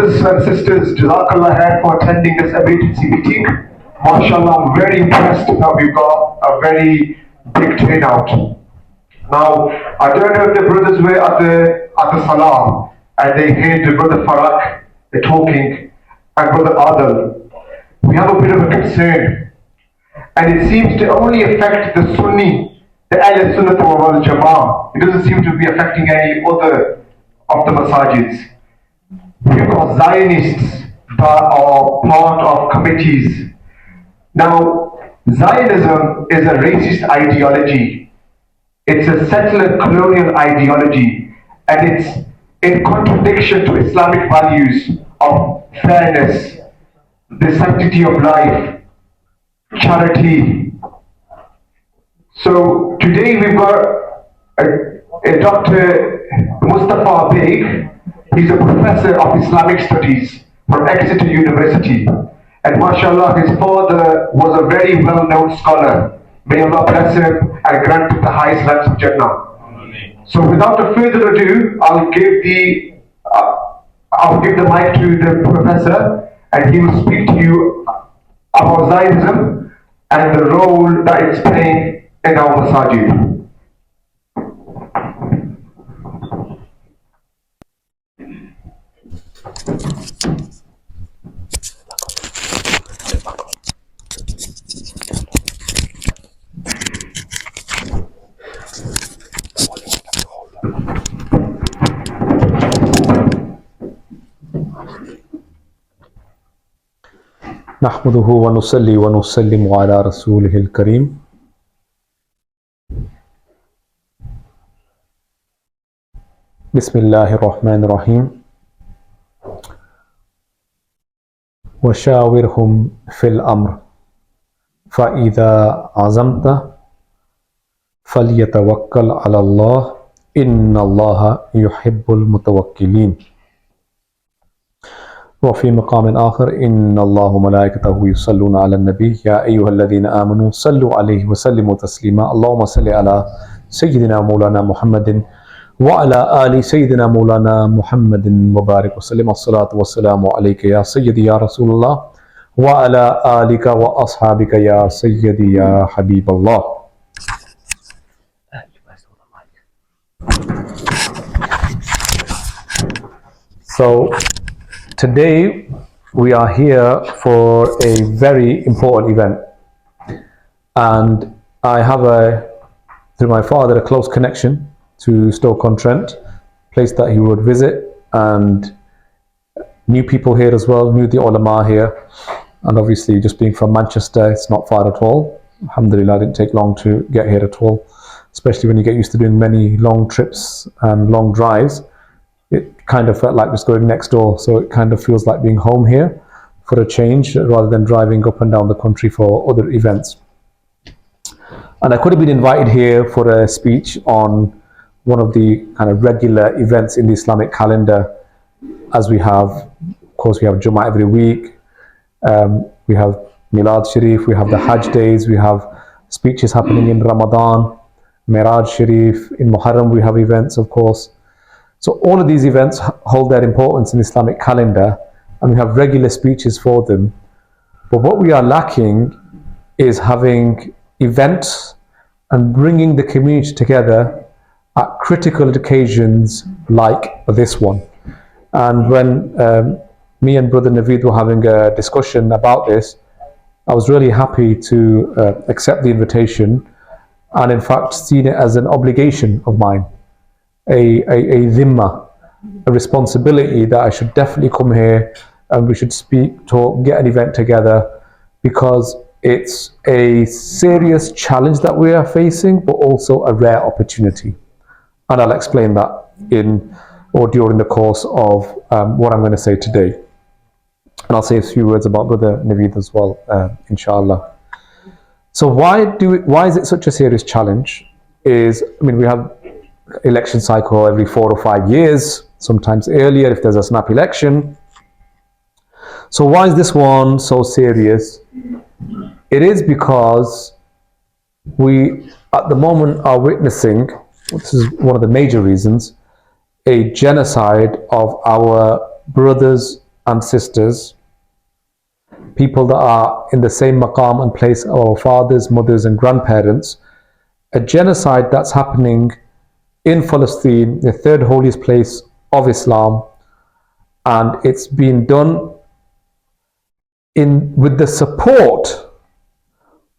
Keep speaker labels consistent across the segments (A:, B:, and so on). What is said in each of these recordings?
A: brothers and sisters, Jazakallah khair for attending this emergency meeting. MashaAllah, I'm very impressed that we've got a very big turnout. Now, I don't know if the brothers were at the Salah and they heard the brother Farak talking and brother Adil. We have a bit of a concern, and it seems to only affect the Sunni, the Ahl Sunnah wal Jama'ah. It doesn't seem to be affecting any other of the masajids. We've got Zionists that are part of committees. Now, Zionism is a racist ideology. It's a settler colonial ideology, and it's in contradiction to Islamic values of fairness, the sanctity of life, charity. So today we've got a Dr. Mustafa Baig. He's a professor of Islamic studies from Exeter University. And mashallah, his father was a very well-known scholar. May Allah bless him and grant him the highest ranks of Jannah. So without further ado, I'll give the mic to the professor, and he will speak to you about Zionism and the role that it's playing in our masajid.
B: نحمده ونصلي ونسلم على رسوله الكريم بسم الله الرحمن الرحيم وشاورهم في الأمر فإذا عزمت فليتوكل على الله إن الله يحب المتوكلين وفي مقام آخر إن الله وملائكته يصلون على النبي يا أيها الذين آمنوا صلوا عليه وسلموا تسليما اللهم صل على سيدنا مولانا محمد وعلى آل سيدنا مولانا محمد وبارك وسلم الصلاة والسلام عليك يا سيدي يا رسول الله وعلى آلك وأصحابك يا سيدي يا حبيب الله. So today we are here for a very important event, and I have through my father, a close connection to Stoke-on-Trent, place that he would visit, and knew people here as well, knew the ulama here, and obviously just being from Manchester, it's not far at all. Alhamdulillah, it didn't take long to get here at all, especially when you get used to doing many long trips and long drives. It kind of felt like just going next door, so it kind of feels like being home here for a change rather than driving up and down the country for other events. And I could have been invited here for a speech on one of the kind of regular events in the Islamic calendar, as we have, of course, we have Jummah every week, we have Milad Sharif, we have the Hajj days, we have speeches happening in Ramadan, Miraj Sharif, in Muharram we have events, of course. So all of these events hold their importance in the Islamic calendar, and we have regular speeches for them. But what we are lacking is having events and bringing the community together at critical occasions like this one. And when me and Brother Naveed were having a discussion about this, I was really happy to accept the invitation, and in fact seen it as an obligation of mine, a dhimma, a responsibility that I should definitely come here and we should speak, talk, get an event together, because it's a serious challenge that we are facing, but also a rare opportunity. And I'll explain that in or during the course of what I'm going to say today. And I'll say a few words about Brother Naveed as well, inshallah. So why is it such a serious challenge? We have election cycle every 4 or 5 years, sometimes earlier if there's a snap election. So why is this one so serious? It is because we at the moment are witnessing, this is one of the major reasons, a genocide of our brothers and sisters, people that are in the same maqam and place of our fathers, mothers, and grandparents, a genocide that's happening in Palestine, the third holiest place of Islam, and it's been done with the support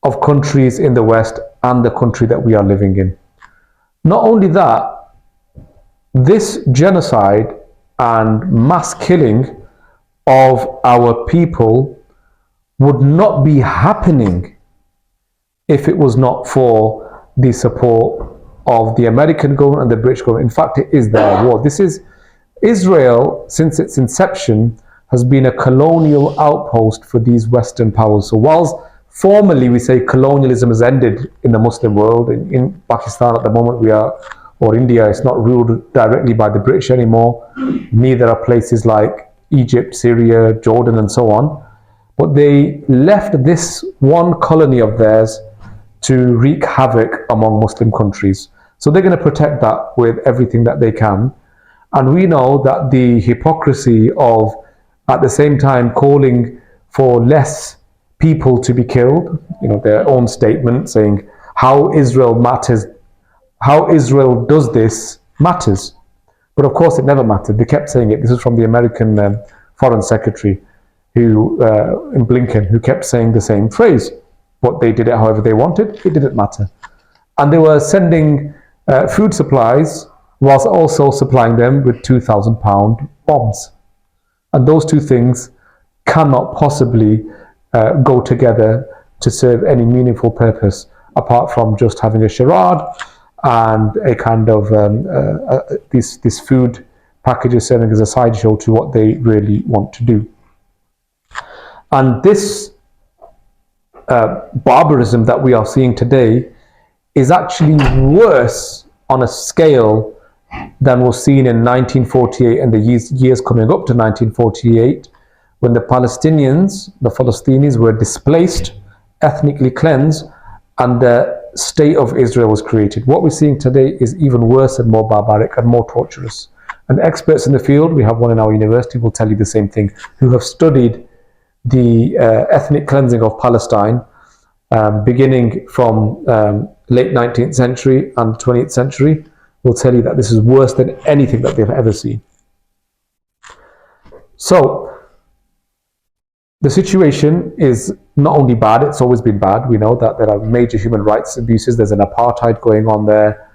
B: of countries in the West and the country that we are living in. Not only that, this genocide and mass killing of our people would not be happening if it was not for the support of the American government and the British government. In fact, it is their war. This is Israel, since its inception, has been a colonial outpost for these Western powers. So whilst formally we say colonialism has ended in the Muslim world, in Pakistan at the moment or India, it's not ruled directly by the British anymore. Neither are places like Egypt, Syria, Jordan, and so on. But they left this one colony of theirs to wreak havoc among Muslim countries. So they're going to protect that with everything that they can. And we know that the hypocrisy of, at the same time, calling for less people to be killed, their own statement saying how Israel matters, how Israel does this matters. But of course it never mattered. They kept saying it. This is from the American Foreign Secretary in Blinken, who kept saying the same phrase. But they did it however they wanted. It didn't matter. And they were sending food supplies whilst also supplying them with £2,000 bombs. And those two things cannot possibly go together to serve any meaningful purpose apart from just having a charade and a kind of these food packages serving as a sideshow to what they really want to do. And this barbarism that we are seeing today is actually worse on a scale than was seen in 1948 and the years coming up to 1948, when the Palestinians were displaced, ethnically cleansed, and the state of Israel was created. What we're seeing today is even worse and more barbaric and more torturous. And experts in the field, we have one in our university, will tell you the same thing, who have studied the ethnic cleansing of Palestine, beginning from late 19th century and 20th century, will tell you that this is worse than anything that they've ever seen. So, the situation is not only bad, it's always been bad. We know that there are major human rights abuses. There's an apartheid going on there.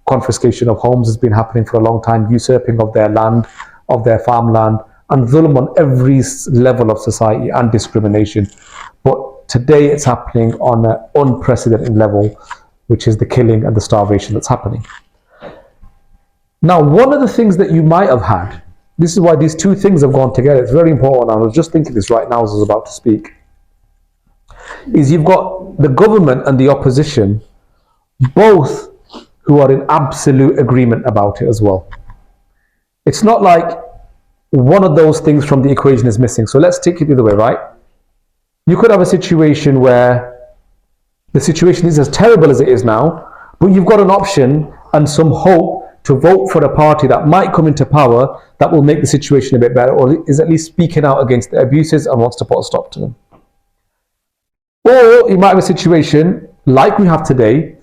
B: Confiscation of homes has been happening for a long time. Usurping of their land, of their farmland, and dhulm on every level of society and discrimination. But today it's happening on an unprecedented level, which is the killing and the starvation that's happening. Now, one of the things that you might have had, this is why these two things have gone together, it's very important, I was just thinking this right now as I was about to speak, is you've got the government and the opposition, both who are in absolute agreement about it as well. It's not like one of those things from the equation is missing. So let's take it the other way, right? You could have a situation where the situation is as terrible as it is now, but you've got an option and some hope to vote for a party that might come into power that will make the situation a bit better, or is at least speaking out against the abuses and wants to put a stop to them. Or you might have a situation like we have today,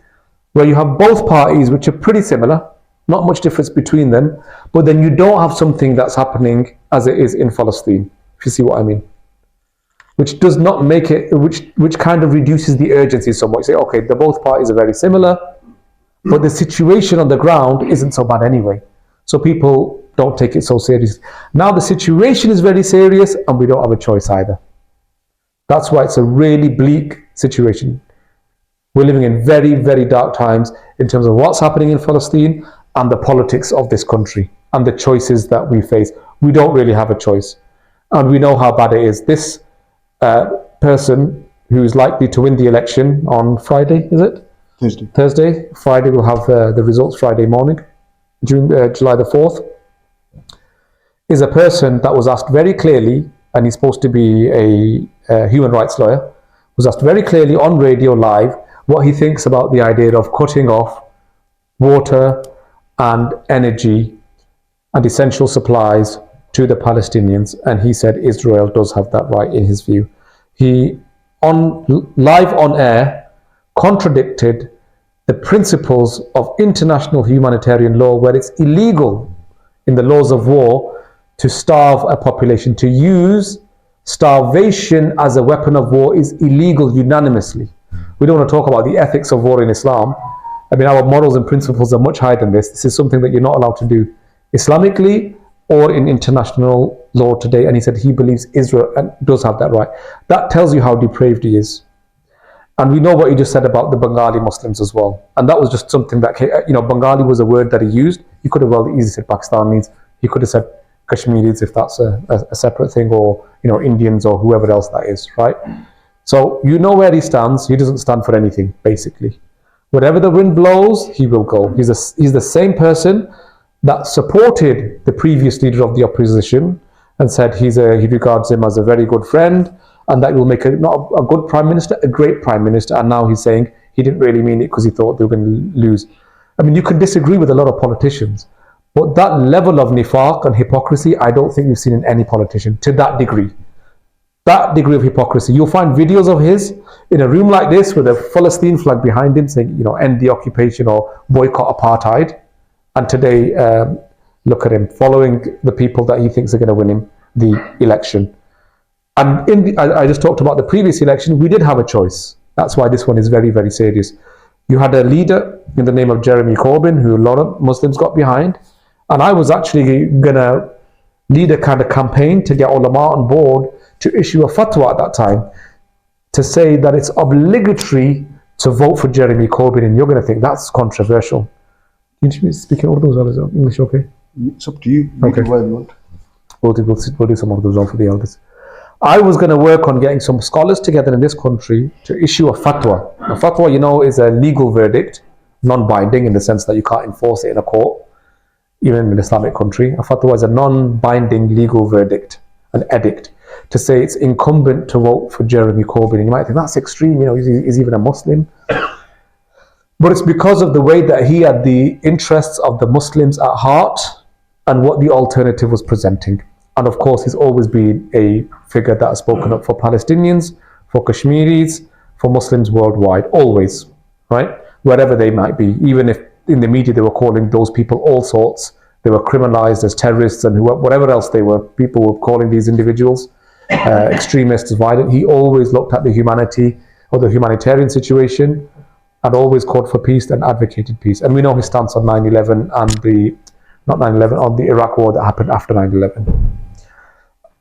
B: where you have both parties which are pretty similar, not much difference between them, but then you don't have something that's happening as it is in Palestine, if you see what I mean. Which does not make it, which kind of reduces the urgency somewhat. You say, okay, the both parties are very similar, but the situation on the ground isn't so bad anyway. So people don't take it so seriously. Now the situation is very serious and we don't have a choice either. That's why it's a really bleak situation. We're living in very, very dark times in terms of what's happening in Palestine and the politics of this country and the choices that we face. We don't really have a choice. And we know how bad it is. This person who is likely to win the election on Friday, is it? Thursday. Friday, we'll have the results Friday morning, July the 4th, is a person that was asked very clearly, and he's supposed to be a human rights lawyer, was asked very clearly on radio live what he thinks about the idea of cutting off water and energy and essential supplies to the Palestinians, and he said Israel does have that right in his view. He, live on air, contradicted the principles of international humanitarian law, where it's illegal in the laws of war to starve a population. To use starvation as a weapon of war is illegal unanimously. We don't want to talk about the ethics of war in Islam. I mean, our morals and principles are much higher than this. This is something that you're not allowed to do Islamically or in international law today. And he said he believes Israel does have that right. That tells you how depraved he is. And we know what he just said about the Bengali Muslims as well. And that was just something that, Bengali was a word that he used. He could have well easily said Pakistanis. He could have said Kashmiris if that's a separate thing, or, Indians or whoever else that is, right? So you know where he stands. He doesn't stand for anything, basically. Wherever the wind blows, he will go. He's the same person that supported the previous leader of the opposition and said he regards him as a very good friend, and that will make not a good prime minister, a great prime minister. And now he's saying he didn't really mean it because he thought they were going to lose. I mean, you can disagree with a lot of politicians, but that level of nifaq and hypocrisy, I don't think we've seen in any politician to that degree. That degree of hypocrisy. You'll find videos of his in a room like this with a Palestine flag behind him saying, end the occupation or boycott apartheid. And today, look at him following the people that he thinks are going to win him the election. And I just talked about the previous election. We did have a choice. That's why this one is very, very serious. You had a leader in the name of Jeremy Corbyn, who a lot of Muslims got behind. And I was actually going to lead a kind of campaign to get ulama on board to issue a fatwa at that time to say that it's obligatory to vote for Jeremy Corbyn. And you're going to think that's controversial. You should be speaking all those others. English, okay?
C: It's up to you.
B: Okay. We'll do some of those on for the elders. I was going to work on getting some scholars together in this country to issue a fatwa. A fatwa, is a legal verdict, non-binding in the sense that you can't enforce it in a court, even in an Islamic country. A fatwa is a non-binding legal verdict, an edict, to say it's incumbent to vote for Jeremy Corbyn. And you might think that's extreme, he's even a Muslim. But it's because of the way that he had the interests of the Muslims at heart and what the alternative was presenting. And of course, he's always been a figure that has spoken up for Palestinians, for Kashmiris, for Muslims worldwide, always, right? Wherever they might be. Even if in the media they were calling those people all sorts, they were criminalized as terrorists and whatever else they were, people were calling these individuals extremists, violent. He always looked at the humanity or the humanitarian situation and always called for peace and advocated peace. And we know his stance on 9/11 and on the Iraq war that happened after 9/11.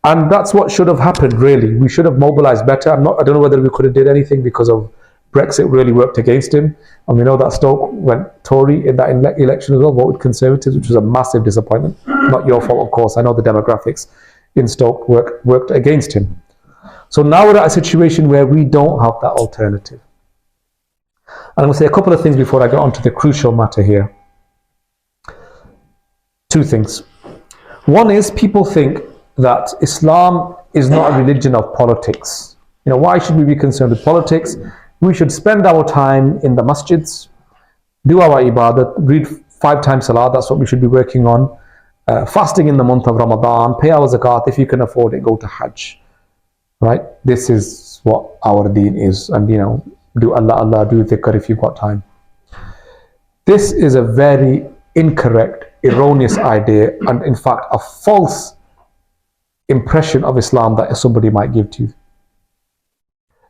B: And that's what should have happened, really. We should have mobilized better. I don't know whether we could have did anything because of Brexit really worked against him. And we know that Stoke went Tory in that election as well, voted Conservatives, which was a massive disappointment. Not your fault, of course. I know the demographics in Stoke worked against him. So now we're at a situation where we don't have that alternative. And I'm going to say a couple of things before I get on to the crucial matter here. Two things. One is people think that Islam is not a religion of politics. Why should we be concerned with politics? We should spend our time in the masjids, do our ibadah, read 5 times salah, that's what we should be working on. Fasting in the month of Ramadan, pay our zakat, if you can afford it, go to Hajj. Right? This is what our deen is. And do Allah, do dhikr if you've got time. This is a very incorrect, erroneous idea, and in fact a false impression of Islam that somebody might give to you.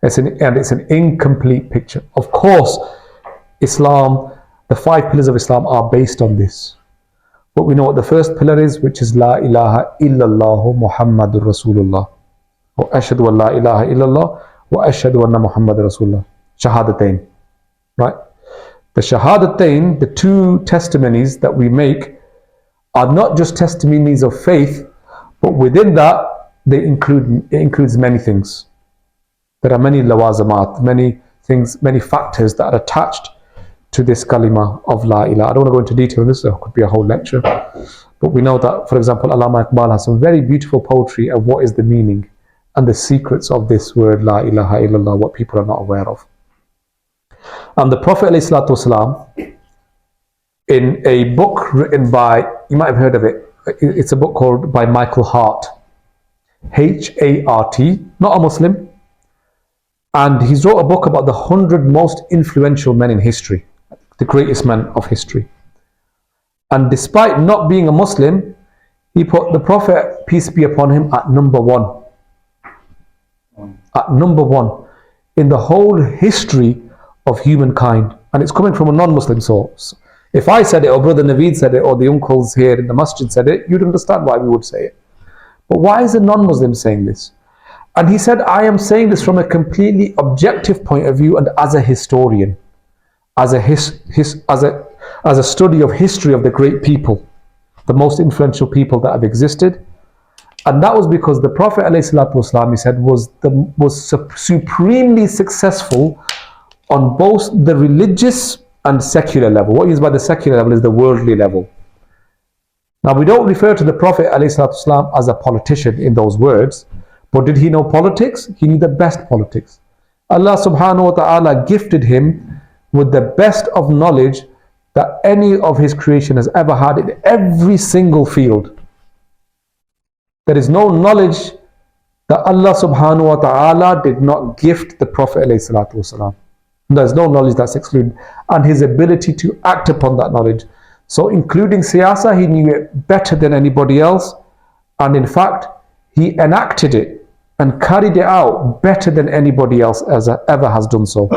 B: It's an incomplete picture. Of course, Islam, the 5 pillars of Islam are based on this. But we know what the first pillar is, which is La ilaha illallah Muhammadur Rasulullah. Wa ashhadu an la ilaha illallah wa ashhadu anna Muhammadur Rasulullah. Shahadatain. Right? The Shahadatain, the 2 testimonies that we make, are not just testimonies of faith, but within that, it includes many things. There are many lawazamat, many things, many factors that are attached to this kalima of La ilaha. I don't want to go into detail on this, there could be a whole lecture. But we know that, for example, Allama Iqbal has some very beautiful poetry of what is the meaning and the secrets of this word La ilaha illallah, what people are not aware of. And the Prophet ﷺ, in a book written by, you might have heard of it, it's a book called by Michael Hart, H-A-R-T, not a Muslim. And he's wrote a book about the 100 most influential men in history, the greatest men of history. And despite not being a Muslim, he put the Prophet, peace be upon him, at number one. At number one in the whole history of humankind. And it's coming from a non-Muslim source. If I said it, or Brother Naveed said it, or the uncles here in the masjid said it, you'd understand why we would say it. But why is a non-Muslim saying this? And he said, I am saying this from a completely objective point of view and as a historian, as a study of history of the great people, the most influential people that have existed. And that was because the Prophet ﷺ, he said, was supremely successful on both the religious and secular level. What he means by the secular level is the worldly level. Now, we don't refer to the Prophet ﷺ as a politician in those words, but did he know politics? He knew the best politics. Allah subhanahu wa ta'ala gifted him with the best of knowledge that any of his creation has ever had in every single field. There is no knowledge that Allah subhanahu wa ta'ala did not gift the Prophet ﷺ. There's no knowledge that's excluded. And his ability to act upon that knowledge. So including siyasa, he knew it better than anybody else. And in fact, he enacted it and carried it out better than anybody else ever has done so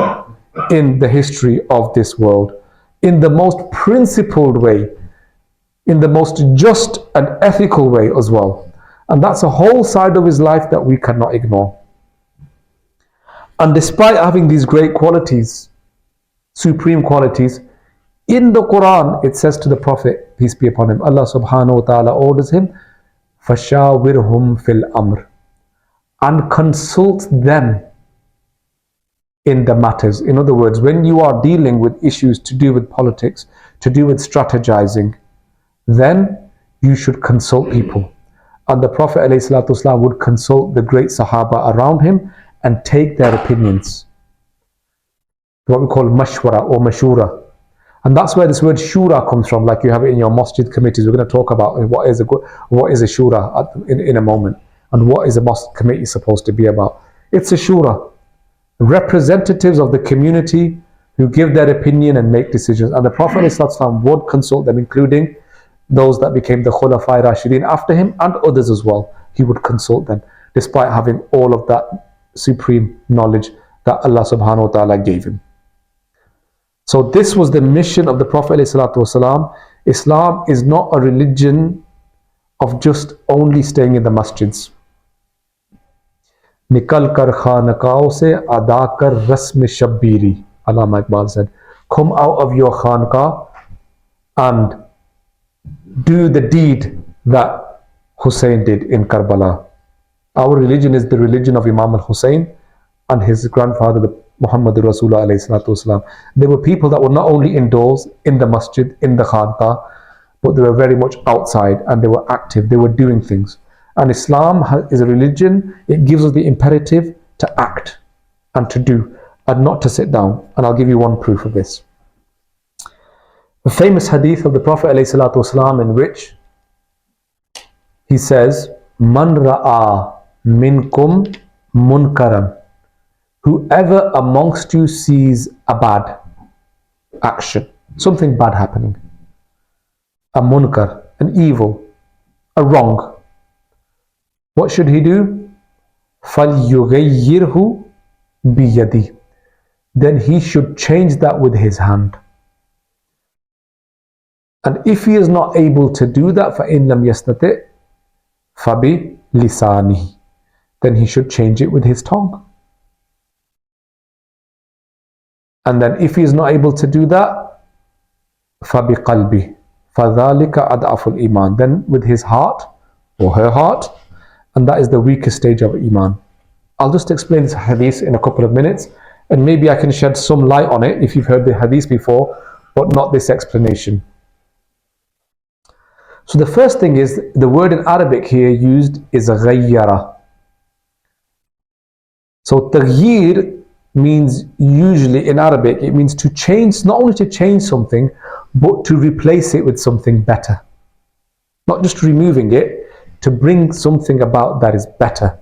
B: in the history of this world. In the most principled way, in the most just and ethical way as well. And that's a whole side of his life that we cannot ignore. And despite having these great qualities, supreme qualities, in the Quran it says to the Prophet, peace be upon him, Allah subhanahu wa ta'ala orders him, فَشَاوِرْهُمْ فِي الْأَمْرِ, and consult them in the matters. In other words, when you are dealing with issues to do with politics, to do with strategizing, then you should consult people. And the Prophet ﷺ would consult the great Sahaba around him and take their opinions. What we call mashwara or mashura. And that's where this word shura comes from, like you have it in your masjid committees. We're going to talk about what is a shura in a moment, and what is a mosque committee supposed to be about. It's a shura. Representatives of the community who give their opinion and make decisions. And the Prophet ﷺ would consult them, including those that became the Khulafai Rashidin after him and others as well. He would consult them, despite having all of that supreme knowledge that Allah subhanahu wa ta'ala gave him. So this was the mission of the Prophet ﷺ. Islam is not a religion of just only staying in the masjids. Nikal kar khanqaon se ada kar rasm shabbiri, Allama Iqbal said. Come out of your khanqa and do the deed that Hussein did in Karbala. Our religion is the religion of Imam al-Hussein and his grandfather, the Muhammad Rasulullah alayhi salatu wasalam. There were people that were not only indoors, in the masjid, in the khanqa, but they were very much outside and they were active, they were doing things. And Islam is a religion, it gives us the imperative to act and to do and not to sit down. And I'll give you one proof of this. The famous hadith of the Prophet ﷺ in which he says, Man ra'a minkum munkaran, whoever amongst you sees a bad action, something bad happening, a munkar, an evil, a wrong, what should he do? فَلْيُغَيِّرْهُ بِيَدِهِ, then he should change that with his hand. And if he is not able to do that, فَإِنْ لَمْ يَسْتَطِعْ فَبِلِسَانِهِ, then he should change it with his tongue. And then if he is not able to do that, فَبِقَلْبِهِ فَذَلِكَ أَضْعَفُ الْإِيمَانِ, then with his heart or her heart, and that is the weakest stage of Iman. I'll just explain this hadith in a couple of minutes, and maybe I can shed some light on it if you've heard the hadith before, but not this explanation. So the first thing is, the word in Arabic here used is ghayyara. So taghyir means, usually in Arabic, it means to change, not only to change something, but to replace it with something better. not just removing it, to bring something about that is better.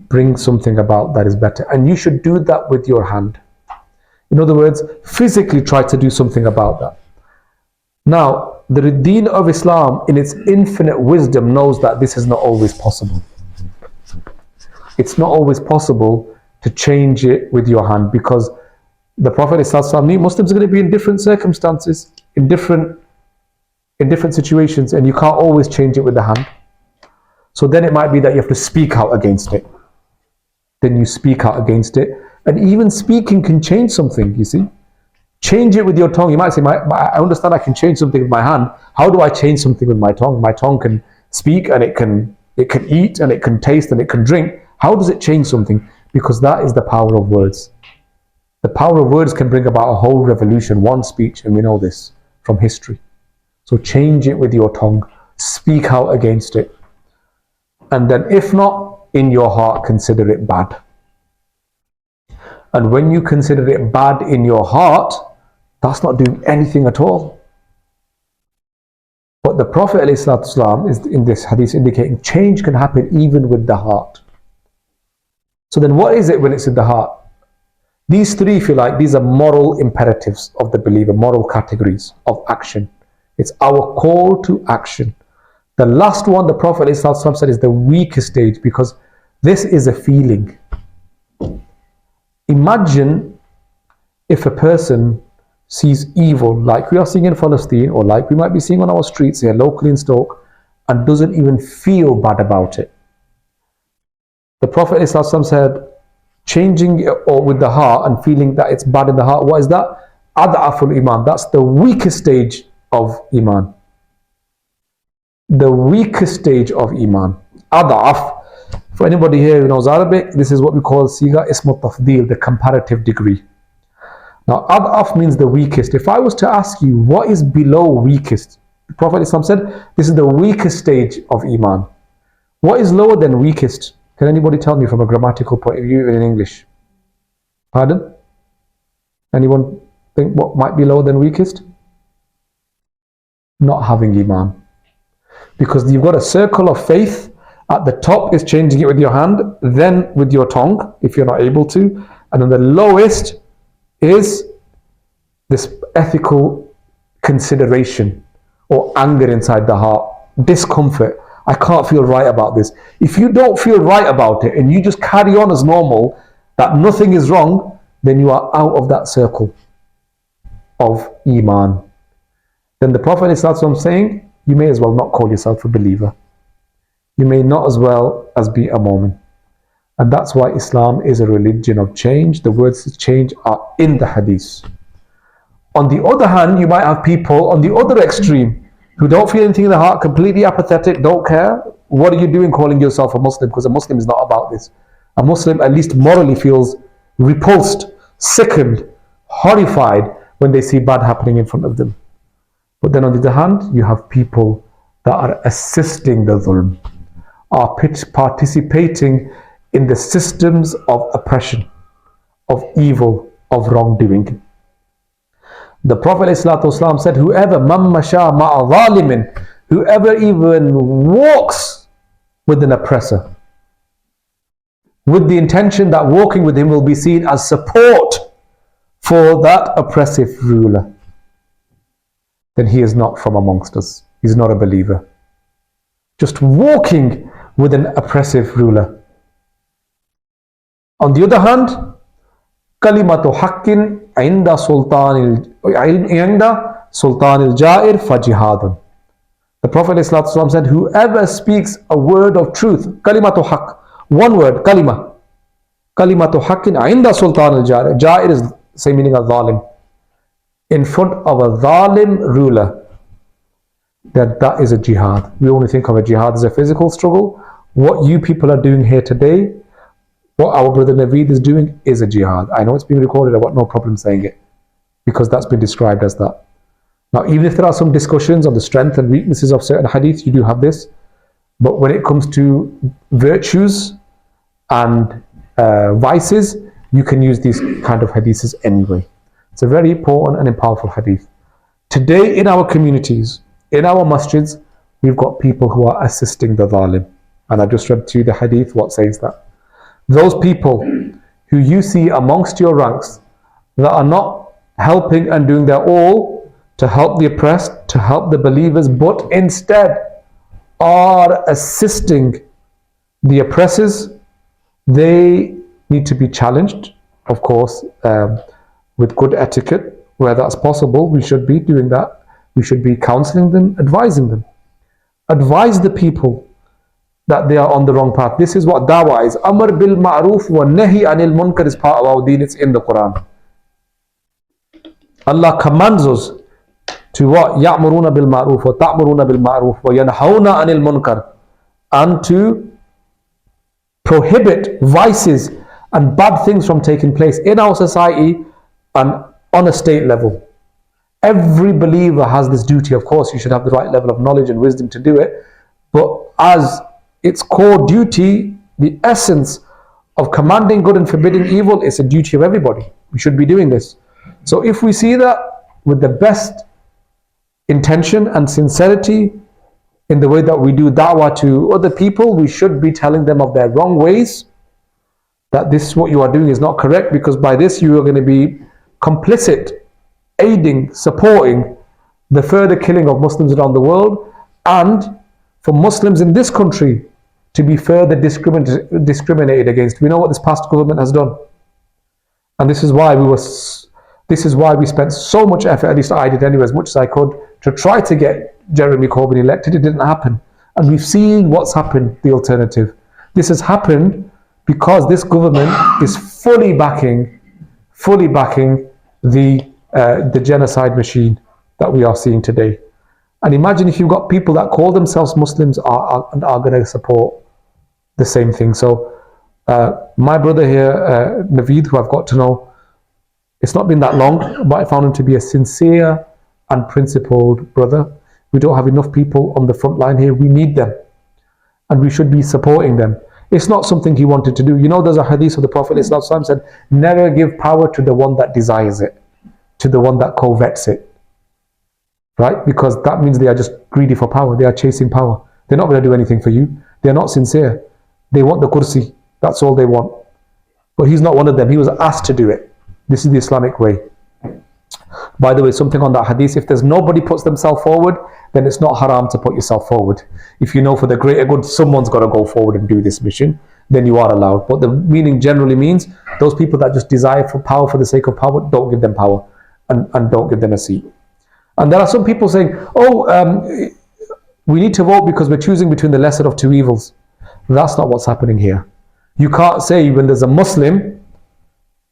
B: Bring something about that is better. And you should do that with your hand. In other words, physically try to do something about that. Now, the deen of Islam, in its infinite wisdom, knows that this is not always possible. It's not always possible to change it with your hand, because the Prophet ﷺ, Muslims are going to be in different circumstances, in different situations, and you can't always change it with the hand. So then it might be that you have to speak out against it. Then you speak out against it. And even speaking can change something, you see. Change it with your tongue. You might say, I understand I can change something with my hand. How do I change something with my tongue? My tongue can speak, and it can eat, and it can taste, and it can drink. How does it change something? Because that is the power of words. The power of words can bring about a whole revolution, one speech, and we know this from history. So change it with your tongue. Speak out against it. And then if not, in your heart, consider it bad. And when you consider it bad in your heart, that's not doing anything at all. But the Prophet ﷺ is in this hadith indicating change can happen even with the heart. So then what is it when it's in the heart? These three, if you like, these are moral imperatives of the believer, moral categories of action. It's our call to action. The last one, the Prophet ﷺ said, is the weakest stage, because this is a feeling. Imagine if a person sees evil, like we are seeing in Palestine, or like we might be seeing on our streets here, locally in Stoke, and doesn't even feel bad about it. The Prophet ﷺ said, changing it or with the heart and feeling that it's bad in the heart, what is that? Ad'aful iman. That's the weakest stage of iman. The weakest stage of iman. Ad'af. For anybody here who knows Arabic, this is what we call siga ismu tafdil, the comparative degree. Now, ad'af means the weakest. If I was to ask you, what is below weakest? The Prophet ﷺ said, this is the weakest stage of iman. What is lower than weakest? Can anybody tell me from a grammatical point of view, even in English? Pardon? Anyone think what might be lower than weakest? Not having iman. Because you've got a circle of faith. At the top is changing it with your hand, then with your tongue, if you're not able to. And then the lowest is this ethical consideration or anger inside the heart, discomfort. I can't feel right about this. If you don't feel right about it and you just carry on as normal, that nothing is wrong, then you are out of that circle of iman. Then the Prophet is saying, you may as well not call yourself a believer. You may not as well as be a Mu'min. And that's why Islam is a religion of change. The words to change are in the hadith. On the other hand, you might have people on the other extreme who don't feel anything in the heart, completely apathetic, don't care. What are you doing calling yourself a Muslim? Because a Muslim is not about this. A Muslim at least morally feels repulsed, sickened, horrified when they see bad happening in front of them. But then on the other hand, you have people that are assisting the dhulm, are participating in the systems of oppression, of evil, of wrongdoing. The Prophet ﷺ said, whoever mammasha ma'a whoever even walks with an oppressor, with the intention that walking with him will be seen as support for that oppressive ruler, then he is not from amongst us. He's not a believer. Just walking with an oppressive ruler. On the other hand, kalimatu haqqin inda sultanil ja'ir fajihadun. The Prophet ﷺ said, whoever speaks a word of truth, kalimatu haqq, one word, kalimatu haqqin inda sultanil ja'ir. Ja'ir is the same meaning as zalim. In front of a zalim ruler, that is a jihad. We only think of a jihad as a physical struggle. What you people are doing here today, what our brother Naveed is doing, is a jihad. I know it's being recorded, I've got no problem saying it, because that's been described as that. Now, even if there are some discussions on the strength and weaknesses of certain hadith, you do have this. But when it comes to virtues and vices, you can use these kind of hadiths anyway. It's a very important and powerful hadith. Today in our communities, in our masjids, we've got people who are assisting the zalim. And I just read to you the hadith, what says that. Those people who you see amongst your ranks that are not helping and doing their all to help the oppressed, to help the believers, but instead are assisting the oppressors, they need to be challenged, of course, with good etiquette. Where that's possible, we should be doing that. We should be counseling them, advising them. Advise the people that they are on the wrong path. This is what dawah is. Amr bil ma'roof wa nahi anil munkar is part of our deen. It's in the Quran. Allah commands us to what? Ya'muruna bil ma'roof wa ta'muruna bil ma'roof wa yanhauna anil munkar, and to prohibit vices and bad things from taking place in our society and on a state level. Every believer has this duty. Of course, you should have the right level of knowledge and wisdom to do it, but as its core duty, the essence of commanding good and forbidding evil, is a duty of everybody. We should be doing this. So if we see that with the best intention and sincerity in the way that we do da'wah to other people, we should be telling them of their wrong ways, that this is what you are doing is not correct, because by this you are going to be complicit, aiding, supporting the further killing of Muslims around the world, and for Muslims in this country to be further discriminated against. We know what this past government has done, and this is why we spent so much effort, at least I did anyway, as much as I could, to try to get Jeremy Corbyn elected. It didn't happen, and we've seen what's happened. The alternative. This has happened because this government is fully backing the genocide machine that we are seeing today. And imagine if you've got people that call themselves Muslims are going to support the same thing. So my brother here, Naveed, who I've got to know, it's not been that long, but I found him to be a sincere and principled brother. We don't have enough people on the front line here. We need them, and we should be supporting them. It's not something he wanted to do. You know, there's a hadith of the Prophet ﷺ said, never give power to the one that desires it, to the one that covets it. Right? Because that means they are just greedy for power. They are chasing power. They're not going to do anything for you. They're not sincere. They want the kursi. That's all they want. But he's not one of them. He was asked to do it. This is the Islamic way. By the way, something on that hadith, if there's nobody puts themselves forward, then it's not haram to put yourself forward. If you know for the greater good, someone's got to go forward and do this mission, then you are allowed. But the meaning generally means those people that just desire for power for the sake of power, don't give them power, and don't give them a seat. And there are some people saying, we need to vote because we're choosing between the lesser of two evils. That's not what's happening here. You can't say when there's a Muslim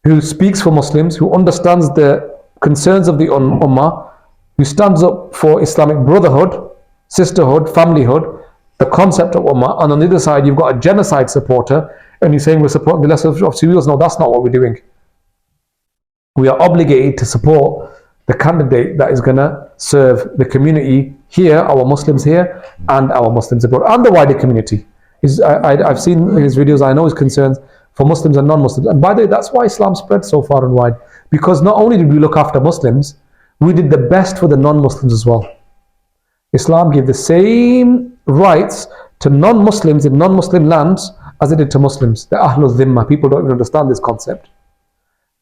B: who speaks for Muslims, who understands the concerns of the Ummah, who stands up for Islamic brotherhood, sisterhood, familyhood, the concept of Ummah, and on the other side you've got a genocide supporter, and you're saying we're supporting the lesser of two evils. No, that's not what we're doing. We are obligated to support the candidate that is going to serve the community here, our Muslims here, and our Muslims abroad, and the wider community. I've seen his videos, I know his concerns for Muslims and non-Muslims. And by the way, that's why Islam spread so far and wide. Because not only did we look after Muslims, we did the best for the non-Muslims as well. Islam gave the same rights to non-Muslims in non-Muslim lands as it did to Muslims. The Ahlul Dhimma. People don't even understand this concept.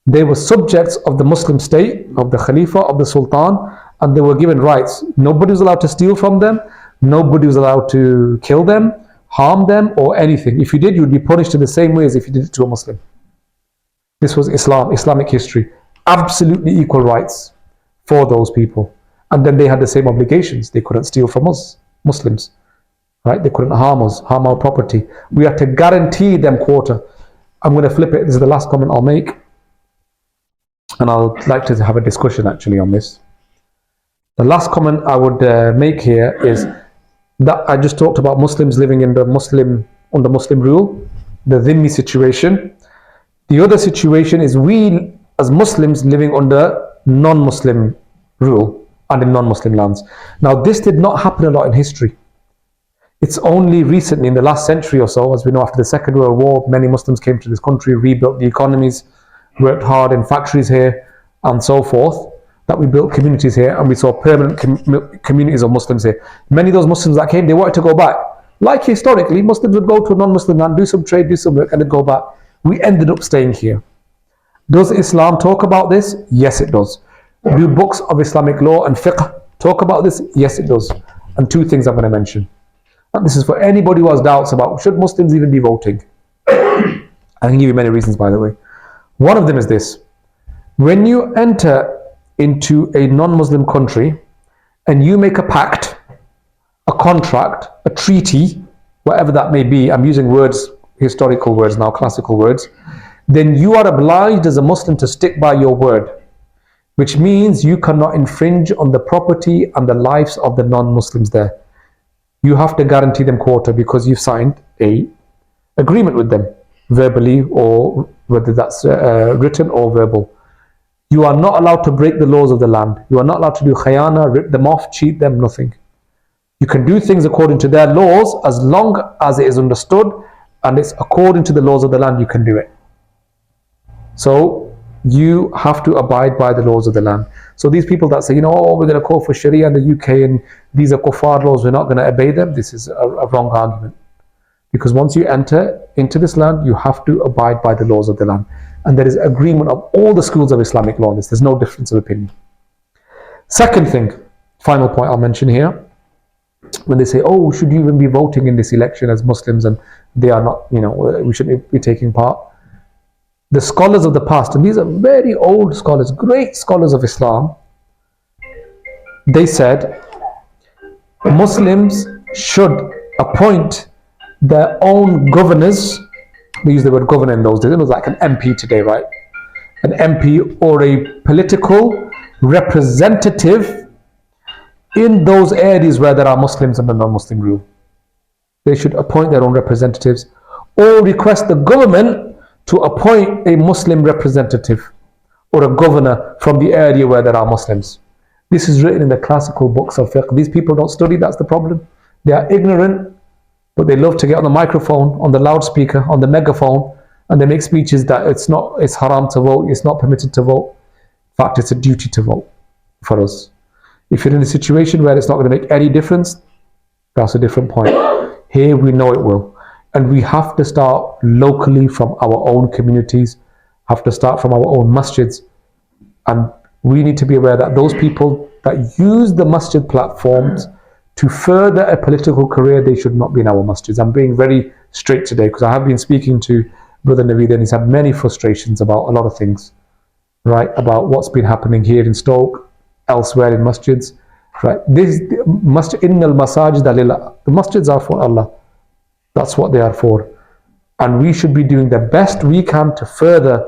B: They were subjects of the Muslim state, of the Khalifa, of the Sultan, and they were given rights. Nobody was allowed to steal from them. Nobody was allowed to kill them, harm them, or anything. If you did, you'd be punished in the same way as if you did it to a Muslim. This was Islam, Islamic history. Absolutely equal rights for those people. And then they had the same obligations. They couldn't steal from us, Muslims. Right? They couldn't harm us, harm our property. We had to guarantee them quota. I'm going to flip it. This is the last comment I'll make. And I'd like to have a discussion actually on this. The last comment I would make here is that I just talked about Muslims living under Muslim rule, the dhimmi situation. The other situation is we as Muslims living under non-Muslim rule and in non-Muslim lands. Now this did not happen a lot in history. It's only recently, in the last century or so, as we know, after the Second World War, many Muslims came to this country, rebuilt the economies, worked hard in factories here, and so forth. that we built communities here and we saw permanent communities of Muslims here. Many of those Muslims that came, they wanted to go back. Like historically, Muslims would go to a non-Muslim land, do some trade, do some work, and then go back. We ended up staying here. Does Islam talk about this? Yes, it does. Do books of Islamic law and fiqh talk about this? Yes, it does. And two things I'm going to mention. And this is for anybody who has doubts about should Muslims even be voting. I can give you many reasons, by the way. One of them is this. When you enter into a non-Muslim country and you make a pact, a contract, a treaty, whatever that may be, I'm using words, historical words now, classical words, then you are obliged as a Muslim to stick by your word, which means you cannot infringe on the property and the lives of the non-Muslims there. You have to guarantee them quarter because you've signed a agreement with them, verbally or whether that's written or verbal. You are not allowed to break the laws of the land. You are not allowed to do khayana, rip them off, cheat them, nothing. You can do things according to their laws as long as it is understood and it's according to the laws of the land, you can do it. So you have to abide by the laws of the land. So these people that say, oh, we're going to call for Sharia in the UK and these are kuffar laws, we're not going to obey them, this is a wrong argument. Because once you enter into this land, you have to abide by the laws of the land. And there is agreement of all the schools of Islamic law on this. There's no difference of opinion. Second thing, final point I'll mention here, when they say, oh, should you even be voting in this election as Muslims and they are not, we shouldn't be taking part. The scholars of the past, and these are very old scholars, great scholars of Islam, they said Muslims should appoint their own governors. They use the word governor in those days. It was like an MP today, right? An MP or a political representative in those areas where there are Muslims and a non-Muslim rule. They should appoint their own representatives or request the government to appoint a Muslim representative or a governor from the area where there are Muslims. This is written in the classical books of fiqh. These people don't study, that's the problem. They are ignorant, but they love to get on the microphone, on the loudspeaker, on the megaphone, and they make speeches that it's haram to vote, it's not permitted to vote. In fact, it's a duty to vote for us. If you're in a situation where it's not going to make any difference, that's a different point. Here we know it will. And we have to start locally from our own communities, have to start from our own masjids. And we need to be aware that those people that use the masjid platforms to further a political career, they should not be in our masjids. I'm being very straight today because I have been speaking to Brother Naveed and he's had many frustrations about a lot of things, right? About what's been happening here in Stoke, elsewhere in masjids, right? Innal masajid lillah. The masjids are for Allah. That's what they are for. And we should be doing the best we can to further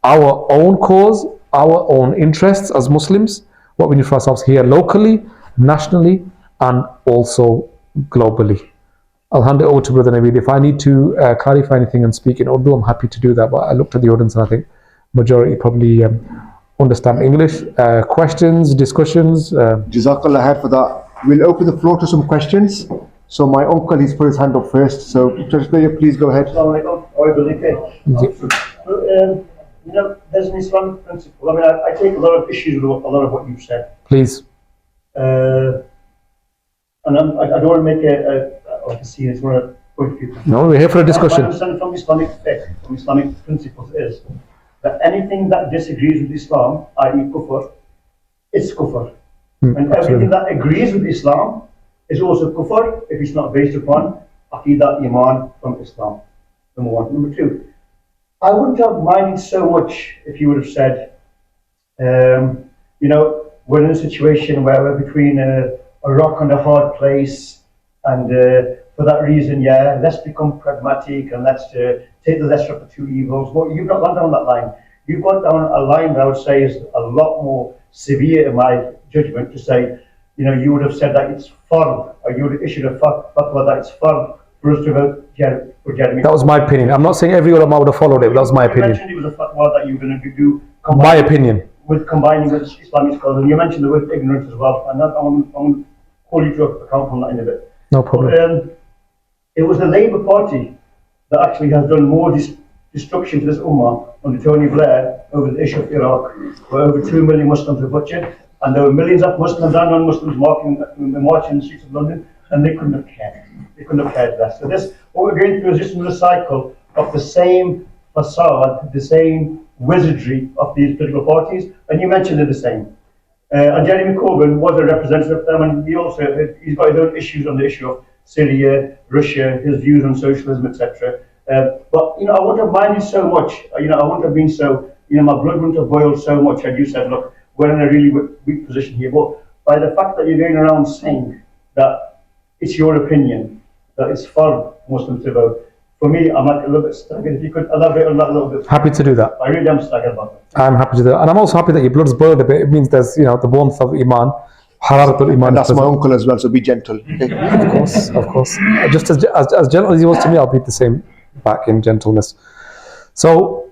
B: our own cause, our own interests as Muslims, what we need for ourselves here locally, nationally, and also globally. I'll hand it over to Brother Naveed. If I need to clarify anything and speak in Urdu, I'm happy to do that. But I looked at the audience and I think majority probably understand English. Questions, discussions?
C: Jazakallah khair for that. We'll open the floor to some questions. So my uncle, he's put his hand up first. So Judge Baig, please go ahead.
D: There's an Islamic principle. I mean, I take a lot of issues with a lot of what you've said.
B: Please.
D: And I don't want to make a scene. I just want to point people.
B: No, we're here for a discussion.
D: My understanding from Islamic faith, from Islamic principles is that anything that disagrees with Islam, i.e. kufr, it's kufr. And everything that agrees with Islam is also kufr if it's not based upon aqidah, iman from Islam. Number one. Number two, I wouldn't have minded so much if you would have said, we're in a situation where we're between a rock and a hard place, and for that reason, let's become pragmatic and let's take the lesser of the two evils. But you've not gone down that line. You've gone down a line that I would say is a lot more severe in my judgment to say, you would have said that it's fard, or you would have issued a fatwa that it's fard for us to vote for Jeremy.
B: That was my opinion. I'm not saying every ulama would have followed it, but that was my opinion.
D: You mentioned it was a fatwa that you were going to do.
B: My opinion.
D: Combining with Islamic scholars, and you mentioned the word ignorance as well, and that, I'm going to call you to account on that in a bit.
B: No problem.
D: But, it was the Labour Party that actually has done more destruction to this Ummah under Tony Blair over the issue of Iraq, where over 2 million Muslims were butchered, and there were millions of Muslims and non-Muslims marching in the streets of London, and they couldn't have cared. They couldn't have cared less. So this, what we're going through is just another cycle of the same facade, the same wizardry of these political parties, and you mentioned they're the same. And Jeremy Corbyn was a representative of them, and he's got his own issues on the issue of Syria, Russia, his views on socialism, etc. But I wouldn't have minded so much. I wouldn't have been so. My blood wouldn't have boiled so much had you said, "Look, we're in a really weak position here." But by the fact that you're going around saying that it's your opinion, that it's for Muslims to vote, for me, I'm like a little bit staggered. If you could elaborate on that a little bit.
B: Happy to do that.
D: I really am staggered about that.
B: I'm happy to do that. And I'm also happy that your blood's boiled a bit. It means there's, the warmth of Iman. Hararatul Iman.
C: And that's my uncle as well, so be gentle. Okay?
B: Of course. Just as gentle as he was to me, I'll be the same back in gentleness. So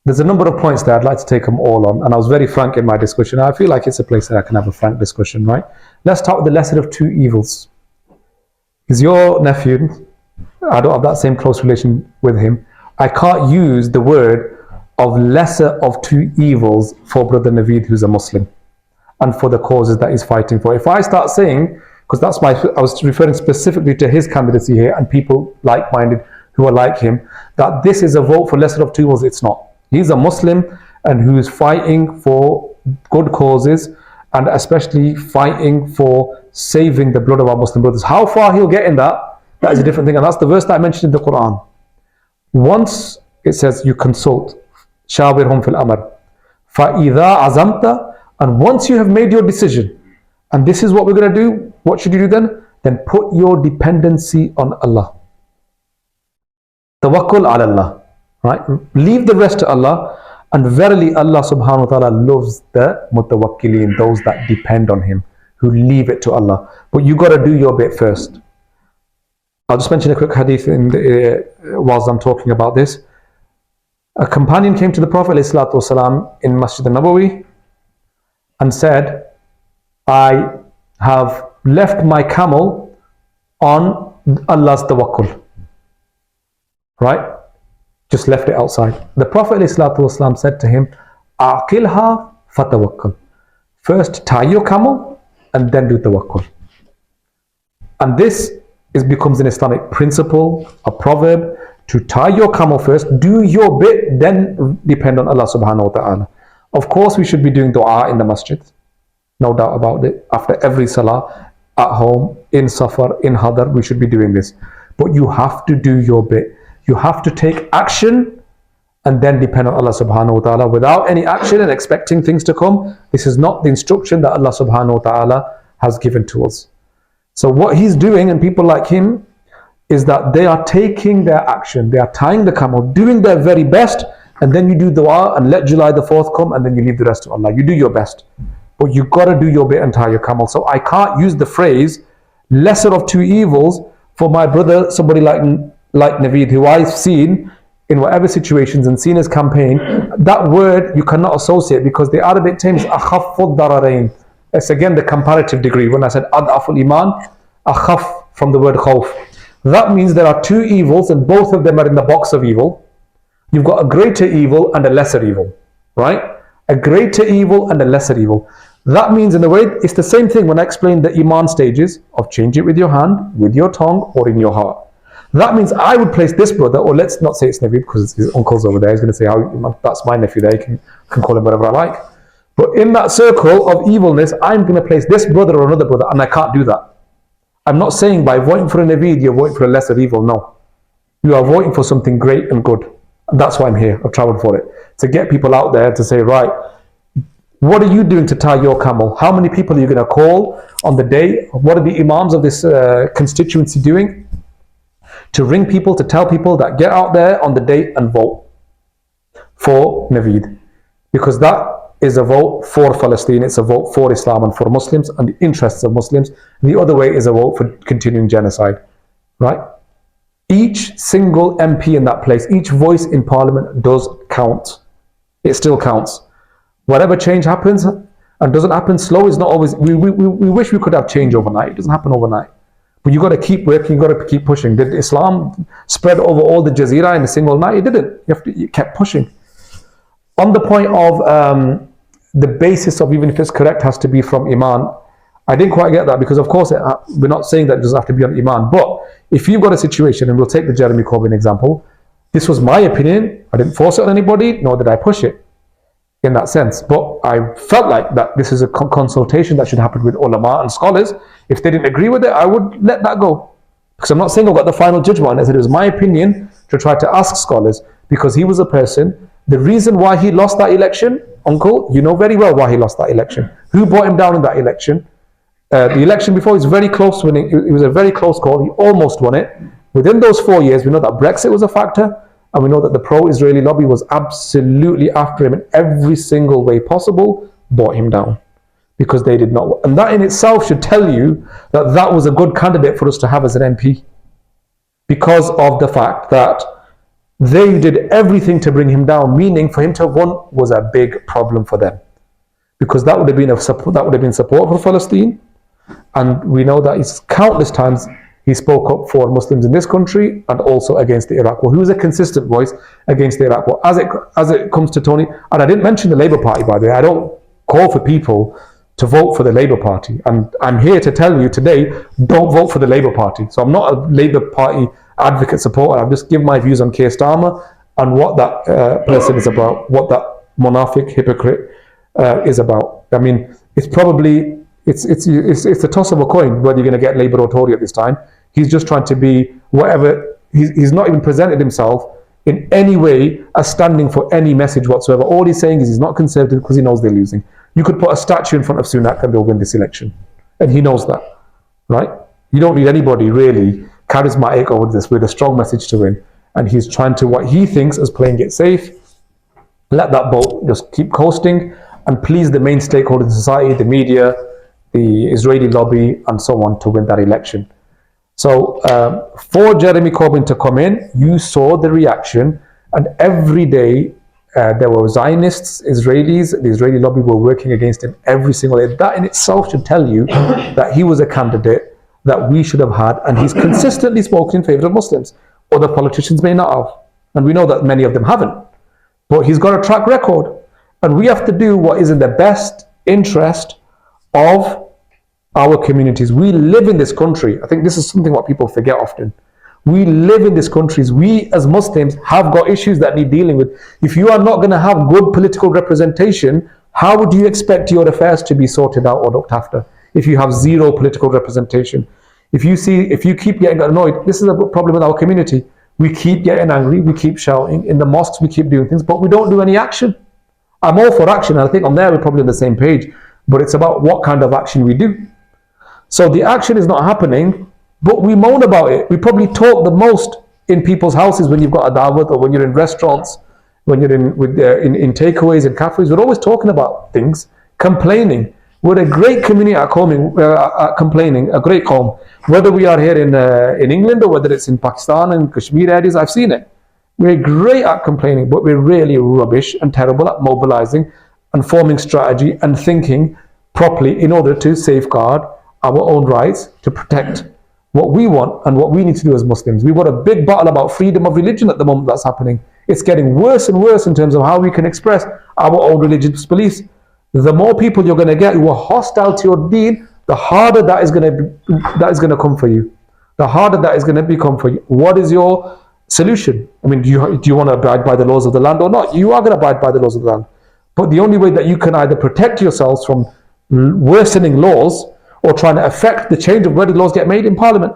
B: there's a number of points there. I'd like to take them all on. And I was very frank in my discussion. I feel like it's a place that I can have a frank discussion, right? Let's start with the lesser of two evils. Is your nephew, I don't have that same close relation with him. I can't use the word of lesser of two evils for Brother Naveed, who's a Muslim, and for the causes that he's fighting for. If I start saying, because I was referring specifically to his candidacy here and people like-minded who are like him, that this is a vote for lesser of two evils, it's not. He's a Muslim and who is fighting for good causes and especially fighting for saving the blood of our Muslim brothers. How far he'll get in that is a different thing. And that's the verse that I mentioned in the Quran. Once it says you consult, shawirhum fil amr, فَإِذَا عَزَمْتَ, and once you have made your decision, and this is what we're going to do, what should you do then? Then put your dependency on Allah. Tawakkul ala Allah, right? Leave the rest to Allah, and verily Allah subhanahu wa ta'ala loves the mutawakkilin, those that depend on Him, who leave it to Allah. But you got to do your bit first. I'll just mention a quick hadith whilst I'm talking about this. A companion came to the Prophet ﷺ in Masjid al-Nabawi and said, I have left my camel on Allah's tawakkul. Right? Just left it outside. The Prophet ﷺ said to him, Aqilha fatawakkal. First tie your camel and then do tawakkul. And this becomes an Islamic principle, a proverb, to tie your camel first, do your bit, then depend on Allah subhanahu wa ta'ala. Of course, we should be doing dua in the masjid. No doubt about it. After every salah, at home, in safar, in hadar, we should be doing this. But you have to do your bit. You have to take action and then depend on Allah subhanahu wa ta'ala. Without any action and expecting things to come, this is not the instruction that Allah subhanahu wa ta'ala has given to us. So what he's doing, and people like him, is that they are taking their action. They are tying the camel, doing their very best, and then you do dua and let July the 4th come, and then you leave the rest to Allah. You do your best. But you got to do your bit and tie your camel. So I can't use the phrase lesser of two evils for my brother, somebody like Naveed, who I've seen in whatever situations and seen his campaign. That word you cannot associate, because the Arabic term is akhaffu dararain. It's again the comparative degree. When I said ad'aful iman, akhaf from the word khawf. That means there are two evils and both of them are in the box of evil. You've got a greater evil and a lesser evil, right? A greater evil and a lesser evil. That means in a way, it's the same thing when I explained the iman stages of change it with your hand, with your tongue, or in your heart. That means I would place this brother, or let's not say it's Naveed because his uncle's over there. He's going to say, that's my nephew there. You can call him whatever I like. But in that circle of evilness, I'm going to place this brother or another brother, and I can't do that. I'm not saying by voting for a Naveed, you're voting for a lesser evil. No. You are voting for something great and good. And that's why I'm here. I've traveled for it. To get people out there to say, right, what are you doing to tie your camel? How many people are you going to call on the day? What are the imams of this constituency doing? To ring people, to tell people that get out there on the day and vote for Naveed. Because that is a vote for Palestine, it's a vote for Islam and for Muslims and the interests of Muslims. The other way is a vote for continuing genocide, right? Each single MP in that place, each voice in Parliament does count. It still counts. Whatever change happens and doesn't happen slow is not always, we wish we could have change overnight. It doesn't happen overnight. But you got to keep working, you got to keep pushing. Did Islam spread over all the Jazeera in a single night? It didn't. You kept pushing. On the point of the basis of even if it's correct has to be from Iman, I didn't quite get that, because of course we're not saying that it doesn't have to be on Iman. But if you've got a situation, and we'll take the Jeremy Corbyn example, this was my opinion. I didn't force it on anybody, nor did I push it in that sense. But I felt like that this is a consultation that should happen with ulama and scholars. If they didn't agree with it, I would let that go. Because I'm not saying I've got the final judgment. I said it was my opinion to try to ask scholars, because he was a person, the reason why he lost that election, uncle, you know very well why he lost that election. Who brought him down in that election? The election before, he was very close to winning. It was a very close call. He almost won it. Within those 4 years, we know that Brexit was a factor, and we know that the pro-Israeli lobby was absolutely after him in every single way possible, brought him down, because they did not. And that in itself should tell you that that was a good candidate for us to have as an MP, because of the fact that they did everything to bring him down, meaning for him to have won was a big problem for them, because that would have been support for Palestine. And we know that he's countless times he spoke up for Muslims in this country and also against the Iraq war. He was a consistent voice against the Iraq war. As it comes to Tony, and I didn't mention the Labour Party, by the way. I don't call for people to vote for the Labour Party. And I'm here to tell you today, don't vote for the Labour Party. So I'm not a Labour Party advocate supporter. I've just given my views on Keir Starmer and what that person is about, what that monarchic hypocrite is about. I mean, it's probably, it's a toss of a coin whether you're going to get Labour or Tory at this time. He's just trying to be whatever. He's not even presented himself in any way as standing for any message whatsoever. All he's saying is he's not Conservative because he knows they're losing. You could put a statue in front of Sunak and they'll win this election. And he knows that, right? You don't need anybody really charismatic over this with a strong message to win. And he's trying to, what he thinks is playing it safe, let that boat just keep coasting and please the main stakeholders in society, the media, the Israeli lobby, and so on, to win that election. So for Jeremy Corbyn to come in, you saw the reaction, and every day there were Zionists, Israelis, the Israeli lobby were working against him every single day. That in itself should tell you that he was a candidate that we should have had, and he's consistently spoken in favor of Muslims. Other politicians may not have, and we know that many of them haven't. But he's got a track record, and we have to do what is in the best interest of our communities. We live in this country. I think this is something what people forget often. We live in this country. We as Muslims have got issues that need dealing with. If you are not going to have good political representation, how would you expect your affairs to be sorted out or looked after if you have zero political representation? If you keep getting annoyed, this is a problem with our community. We keep getting angry, we keep shouting. In the mosques, we keep doing things, but we don't do any action. I'm all for action, and I think on there we're probably on the same page, but it's about what kind of action we do. So the action is not happening, but we moan about it. We probably talk the most in people's houses when you've got a dawat, or when you're in restaurants, when you're in takeaways and cafes. We're always talking about things, complaining. We're a great community at complaining, a great calm. Whether we are here in England or whether it's in Pakistan and Kashmir areas, I've seen it. We're great at complaining, but we're really rubbish and terrible at mobilizing and forming strategy and thinking properly in order to safeguard our own rights, to protect what we want and what we need to do as Muslims. We've got a big battle about freedom of religion at the moment that's happening. It's getting worse and worse in terms of how we can express our own religious beliefs. The more people you're going to get who are hostile to your deen, the harder that is going to come for you. The harder that is going to become for you. What is your solution? I mean, do you want to abide by the laws of the land or not? You are going to abide by the laws of the land. But the only way that you can either protect yourselves from worsening laws or trying to affect the change of where the laws get made in Parliament.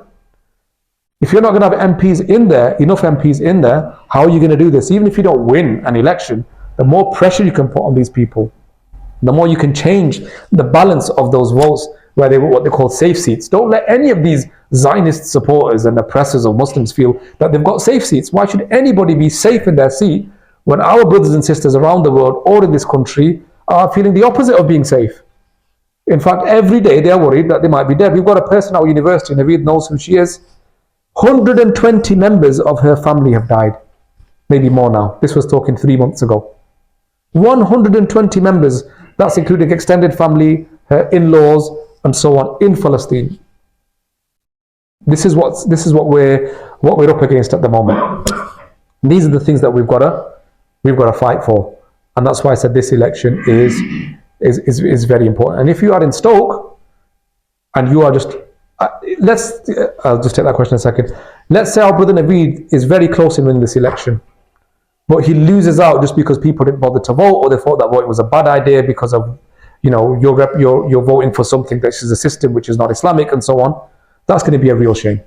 B: If you're not going to have MPs in there, enough MPs in there, how are you going to do this? Even if you don't win an election, the more pressure you can put on these people, the more you can change the balance of those votes where they were what they call safe seats. Don't let any of these Zionist supporters and oppressors of Muslims feel that they've got safe seats. Why should anybody be safe in their seat when our brothers and sisters around the world or in this country are feeling the opposite of being safe? In fact, every day they are worried that they might be dead. We've got a person at our university, Naveed knows who she is. 120 members of her family have died. Maybe more now. This was talking 3 months ago. 120 members, that's including extended family, her in-laws, and so on, in Palestine. This is what we're up against at the moment. These are the things that we've got to fight for, and that's why I said this election is very important. And if you are in Stoke and you are just I'll just take that question in a second. Let's say our brother Naveed is very close in winning this election, but he loses out just because people didn't bother to vote, or they thought that voting was a bad idea because of, you're voting for something that is a system which is not Islamic and so on. That's going to be a real shame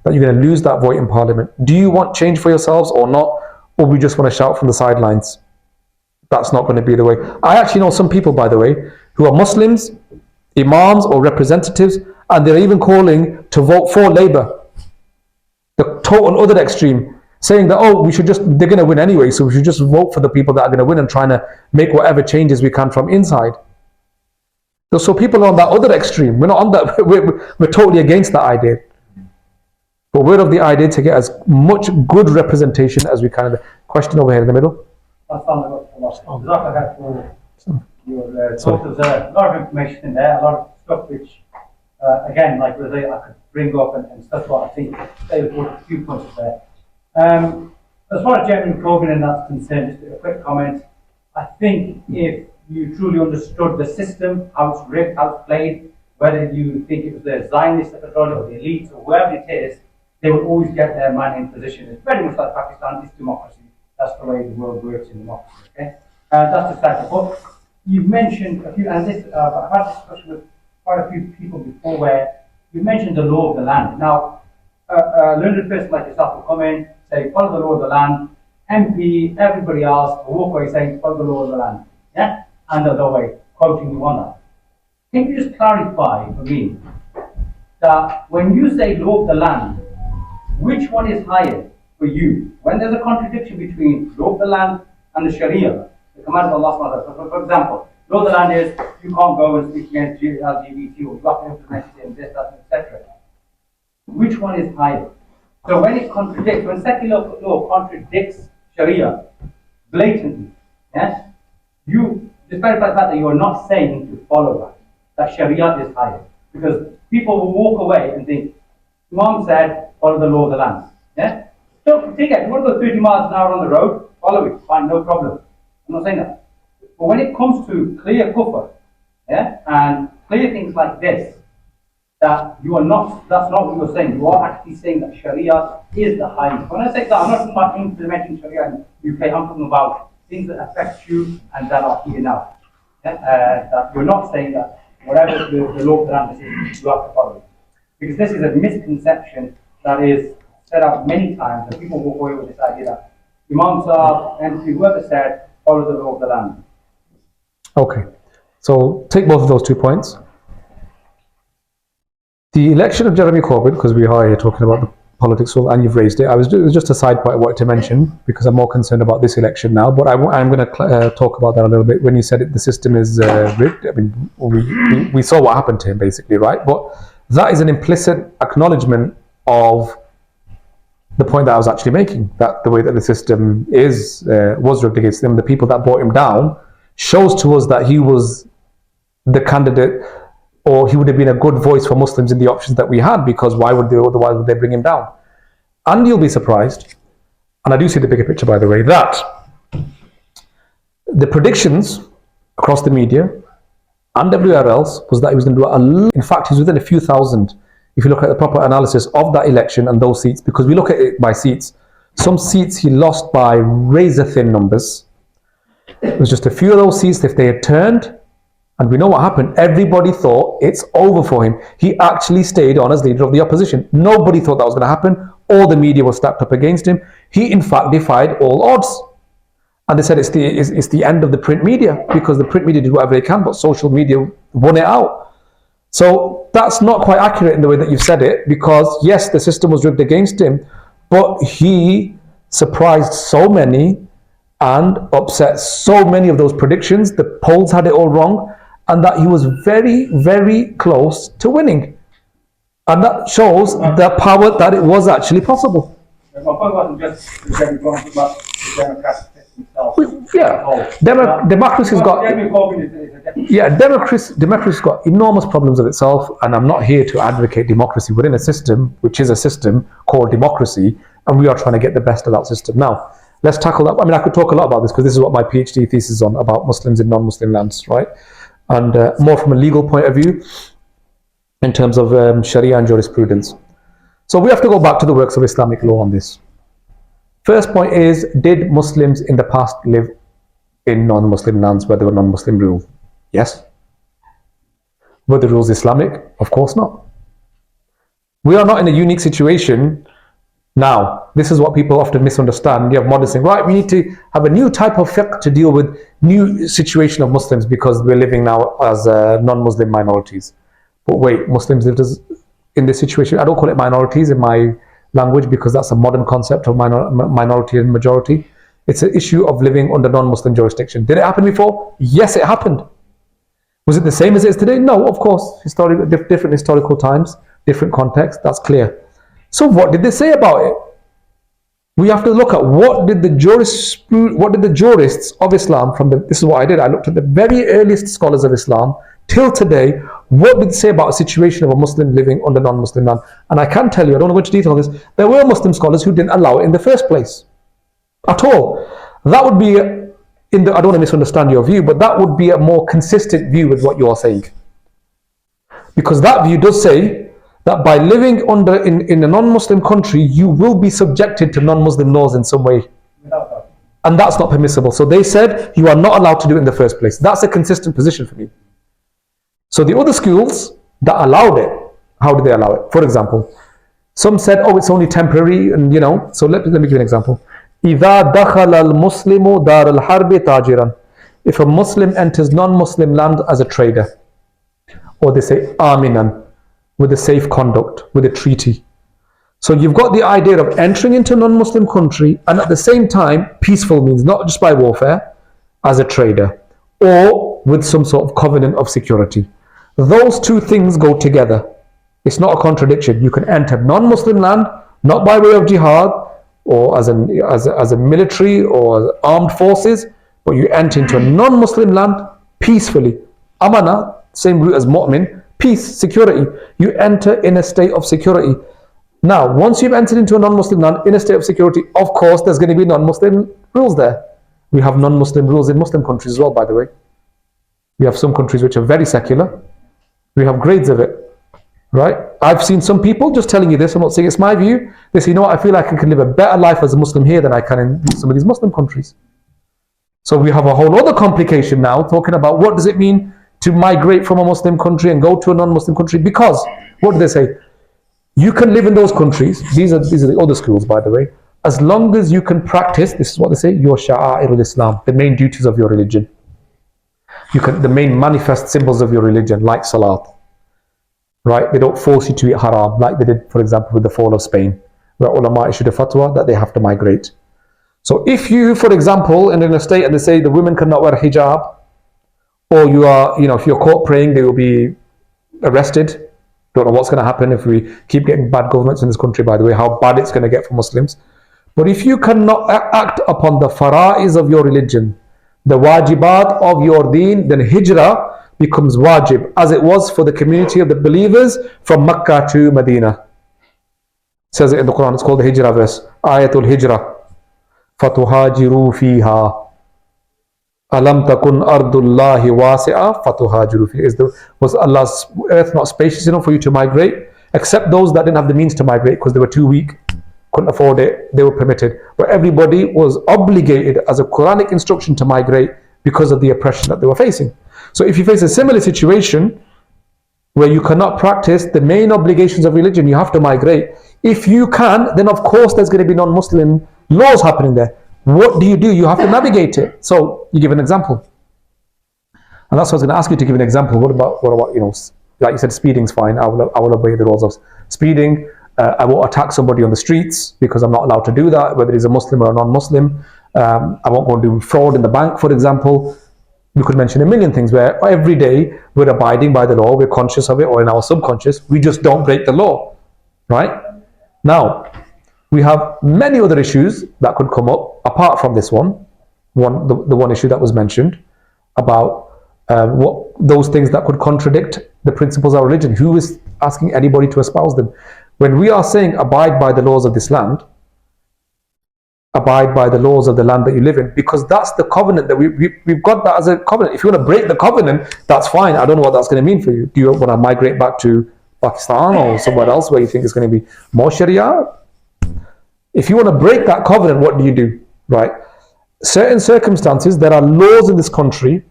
B: that you're going to lose that vote in Parliament. Do you want change for yourselves or not, or we just want to shout from the sidelines? That's not going to be the way. I actually know some people, by the way, who are Muslims, imams or representatives, and they're even calling to vote for Labour, the total other extreme, saying that, they're going to win anyway, so we should just vote for the people that are going to win and trying to make whatever changes we can from inside. So people are on that other extreme. We're not on that. We're totally against that idea. But we're of the idea to get as much good representation as we can. The question over here in the middle.
E: I found a lot there's a lot of information in there, a lot of stuff which, again, like Rizai, I could bring up and stuff what I think they would put a few points there. As far as Jeremy Corbyn and that's concerned, just a quick comment. I think if you truly understood the system, how it's rigged, how it's played, whether you think it was the Zionists that control it or the elites or whoever it is, they will always get their man in position. It's very much like Pakistan, it's democracy. That's the way the world works in democracy. Okay, that's the start. But you've mentioned a few, and this I've had this discussion with quite a few people before, where you mentioned the law of the land. Now, a learned person like yourself will come in, say, follow the law of the land. MP, everybody else will walk away saying, follow the law of the land. Yeah, and the way quoting you on that. Can you just clarify for me that when you say law of the land, which one is higher for you? When there's a contradiction between law of the land and the Sharia, the command of Allah subhanahu wa ta'ala. For example, law of the land is you can't go and speak against LGBT, or you have to implement it in this, that, etc. Which one is higher? So when it contradicts, when secular law contradicts Sharia blatantly, yes, you, despite the fact that you are not saying to follow that Sharia is higher, because people will walk away and think, Imam said, follow the law of the land. Yeah? So take it, you want to go 30 miles an hour on the road, follow it, fine, no problem. I'm not saying that. But when it comes to clear kufr, yeah, and clear things like this, that you are not, that's not what you're saying. You are actually saying that Sharia is the highest. When I say that, I'm not talking about implementing Sharia in UK, I'm talking about things that affect you and that are here now. Yeah? That you're not saying that whatever the law of the land is, you have to follow it. Because this is a misconception that is set out many times, and people walk away with this idea that Imam Saab, MC, whoever said, follow the law of the land.
B: Okay, so take both of those 2 points. The election of Jeremy Corbyn, because we are here talking about the politics, and you've raised it. It was just a side point I wanted to mention, because I'm more concerned about this election now, but I'm going to talk about that a little bit. When you said it, the system is rigged, I mean, we saw what happened to him, basically, right? But that is an implicit acknowledgement of the point that I was actually making, that the way that the system was rigged against him, the people that brought him down, shows to us that he was the candidate, or he would have been a good voice for Muslims in the options that we had, because why would they bring him down? And you'll be surprised, and I do see the bigger picture, by the way, that the predictions across the media and everywhere else was that he was going to do in fact, he's within a few thousand. If you look at the proper analysis of that election and those seats, because we look at it by seats, some seats he lost by razor thin numbers. It was just a few of those seats. If they had turned, and we know what happened, everybody thought it's over for him. He actually stayed on as leader of the opposition. Nobody thought that was going to happen. All the media was stacked up against him. He, in fact, defied all odds. And they said it's the end of the print media, because the print media did whatever they can, but social media won it out. So that's not quite accurate in the way that you've said it, because yes, the system was rigged against him, but he surprised so many and upset so many of those predictions. The polls had it all wrong, and that he was very, very close to winning. And that shows the power that it was actually possible.
E: My point wasn't just the Democratic themselves.
B: Yeah, democracy's got.
E: Jeremy Corbyn is a different.
B: Yeah, democracy's got enormous problems of itself, and I'm not here to advocate democracy within a system which is a system called democracy, and we are trying to get the best of that system. Now, let's tackle that. I mean, I could talk a lot about this because this is what my PhD thesis is on, about Muslims in non-Muslim lands, right? And more from a legal point of view, in terms of Sharia and jurisprudence. So we have to go back to the works of Islamic law on this. First point is, did Muslims in the past live in non-Muslim lands where there were non-Muslim rule? Yes. Were the rules Islamic? Of course not. We are not in a unique situation now. This is what people often misunderstand. You have modern saying, right, we need to have a new type of fiqh to deal with new situation of Muslims because we're living now as non-Muslim minorities. But wait, Muslims lived in this situation. I don't call it minorities in my language because that's a modern concept of minority and majority. It's an issue of living under non-Muslim jurisdiction. Did it happen before? Yes, it happened. Was it the same as it is today? No, of course. Different historical times, different context, that's clear. So what did they say about it? We have to look at what did the jurists of Islam this is what I did. I looked at the very earliest scholars of Islam till today. What did they say about a situation of a Muslim living under non-Muslim land? And I can tell you, I don't want to go into detail on this, there were Muslim scholars who didn't allow it in the first place. At all. That would be, I don't want to misunderstand your view, but that would be a more consistent view with what you are saying. Because that view does say that by living in a non-Muslim country, you will be subjected to non-Muslim laws in some way. And that's not permissible. So they said you are not allowed to do it in the first place. That's a consistent position for me. So the other schools that allowed it, how did they allow it? For example, some said, oh, it's only temporary, and so let me give you an example. إِذَا دَخَلَ الْمُسْلِمُ دَارَ الْحَرْبِ تَاجِرًا. If a Muslim enters non-Muslim land as a trader, or they say aminan, with a safe conduct, with a treaty. So you've got the idea of entering into a non-Muslim country and at the same time, peaceful means, not just by warfare, as a trader, or with some sort of covenant of security. Those two things go together. It's not a contradiction. You can enter non-Muslim land, not by way of jihad, or as a military or as armed forces, but you enter into a non-Muslim land peacefully. Amana, same root as mu'min, peace, security. You enter in a state of security. Now, once you've entered into a non-Muslim land in a state of security, of course, there's going to be non-Muslim rules there. We have non-Muslim rules in Muslim countries as well, by the way. We have some countries which are very secular. We have grades of it. Right? I've seen some people, just telling you this, I'm not saying it's my view, they say, you know what, I feel like I can live a better life as a Muslim here than I can in some of these Muslim countries. So we have a whole other complication now, talking about what does it mean to migrate from a Muslim country and go to a non-Muslim country, because, what do they say? You can live in those countries, these are the other schools, by the way, as long as you can practice, this is what they say, your sha'a'irul Islam, the main duties of your religion. The main manifest symbols of your religion, like salat. Right? They don't force you to eat haram, like they did, for example, with the fall of Spain, where ulama issued a fatwa that they have to migrate. So if you, for example, in a state and they say the women cannot wear hijab, or you are, if you're caught praying, they will be arrested. Don't know what's going to happen if we keep getting bad governments in this country, by the way, how bad it's going to get for Muslims. But if you cannot act upon the fara'iz of your religion, the wajibat of your deen, then hijrah becomes wajib, as it was for the community of the believers from Mecca to Medina. It says it in the Quran, it's called the Hijrah verse, Ayatul Hijrah. فَتُهَاجِرُوا فِيهَا أَلَمْ تَكُنْ أَرْضُ اللَّهِ وَاسِعَةً فَتُهَاجِرُوا فِيهَا. Was Allah's earth not spacious enough for you to migrate? Except those that didn't have the means to migrate because they were too weak, couldn't afford it, they were permitted. But everybody was obligated as a Quranic instruction to migrate because of the oppression that they were facing. So if you face a similar situation where you cannot practice the main obligations of religion, you have to migrate. If you can, then of course there's going to be non-Muslim laws happening there. What do? You have to navigate it. So you give an example. And that's what I was going to ask you to give an example. What about like you said, speeding's fine. I will obey the rules of speeding. I won't attack somebody on the streets because I'm not allowed to do that, whether he's a Muslim or a non-Muslim. I won't go and do fraud in the bank, for example. We could mention a million things where every day we're abiding by the law, we're conscious of it, or in our subconscious, we just don't break the law, right? Now, we have many other issues that could come up apart from this one, the one issue that was mentioned about what those things that could contradict the principles of our religion. Who is asking anybody to espouse them? When we are saying abide by the laws of this land, abide by the laws of the land that you live in, because that's the covenant that we've got that as a covenant. If you want to break the covenant, that's fine. I don't know what that's going to mean for you. Do you want to migrate back to Pakistan or somewhere else where you think it's going to be more Sharia? If you want to break that covenant, what do? Right? Certain circumstances, there are laws in this country.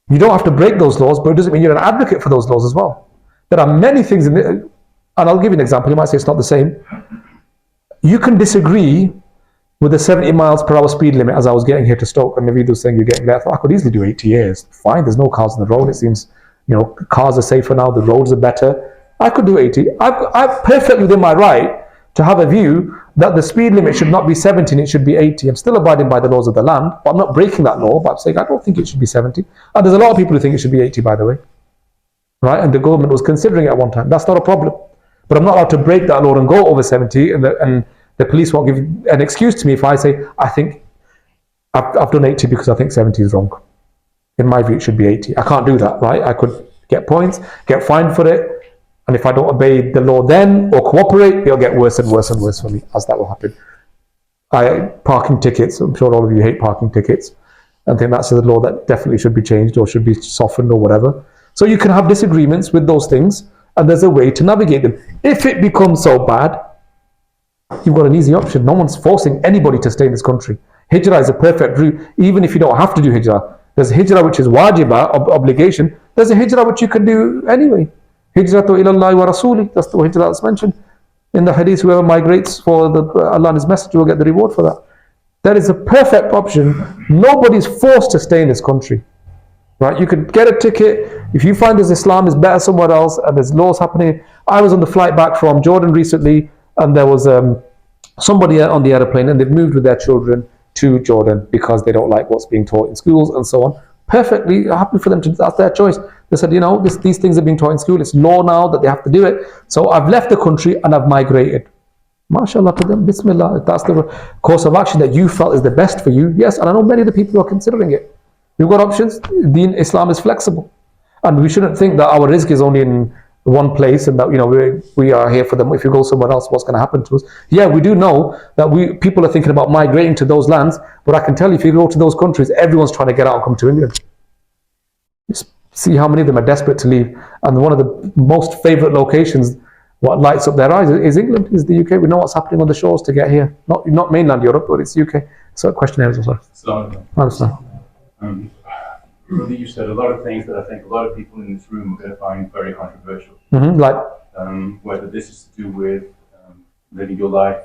B: You don't have to break those laws, but it doesn't mean you're an advocate for those laws as well. There are many things in it, and I'll give you an example. You might say it's not the same. You can disagree with the 70 miles per hour speed limit as I was getting here to Stoke, and Naveed was saying you're getting there. I thought I could easily do 80 years. Fine, there's no cars on the road. It seems, cars are safer now, the roads are better. I could do 80. I'm perfectly within my right to have a view that the speed limit should not be 70 and it should be 80. I'm still abiding by the laws of the land, but I'm not breaking that law, but I'm saying I don't think it should be 70. And there's a lot of people who think it should be 80, by the way. Right? And the government was considering it at one time. That's not a problem. But I'm not allowed to break that law and go over 70, and the police won't give an excuse to me if I say, I think I've done 80 because I think 70 is wrong. In my view, it should be 80. I can't do that, right? I could get points, get fined for it, and if I don't obey the law then or cooperate, it'll get worse and worse and worse for me, as that will happen. Parking tickets, I'm sure all of you hate parking tickets. I think that's a law that definitely should be changed or should be softened or whatever. So you can have disagreements with those things, and there's a way to navigate them. If it becomes so bad, you've got an easy option. No one's forcing anybody to stay in this country. Hijrah is a perfect route, even if you don't have to do hijrah. There's hijrah which is wajibah, obligation. There's a hijrah which you can do anyway. Hijratu ilallahi wa rasuli. That's the hijrah that's mentioned in the hadith. Whoever migrates for Allah and His Messenger will get the reward for that. That is a perfect option. Nobody's forced to stay in this country. Right? You could get a ticket. If you find this Islam is better somewhere else and there's laws happening. I was on the flight back from Jordan recently, and there was somebody on the airplane, and they've moved with their children to Jordan because they don't like what's being taught in schools and so on. Perfectly happy for them to, that's their choice. They said, these things are being taught in school. It's law now that they have to do it. So I've left the country and I've migrated. MashaAllah to them. Bismillah. If that's the course of action that you felt is the best for you, yes. And I know many of the people who are considering it. We've got options. Deen Islam is flexible. And we shouldn't think that our rizq is only in one place and that we are here for them. If you go somewhere else, what's going to happen to us? Yeah, we do know that people are thinking about migrating to those lands, but I can tell you, if you go to those countries, everyone's trying to get out and come to England. Just see how many of them are desperate to leave. And one of the most favourite locations, what lights up their eyes, is England, is the UK. We know what's happening on the shores to get here. Not mainland Europe, but it's UK. So question here as well.
F: Brother, you said a lot of things that I think a lot of people in this room are going to find very controversial.
B: Like?
F: Whether this is to do with living your life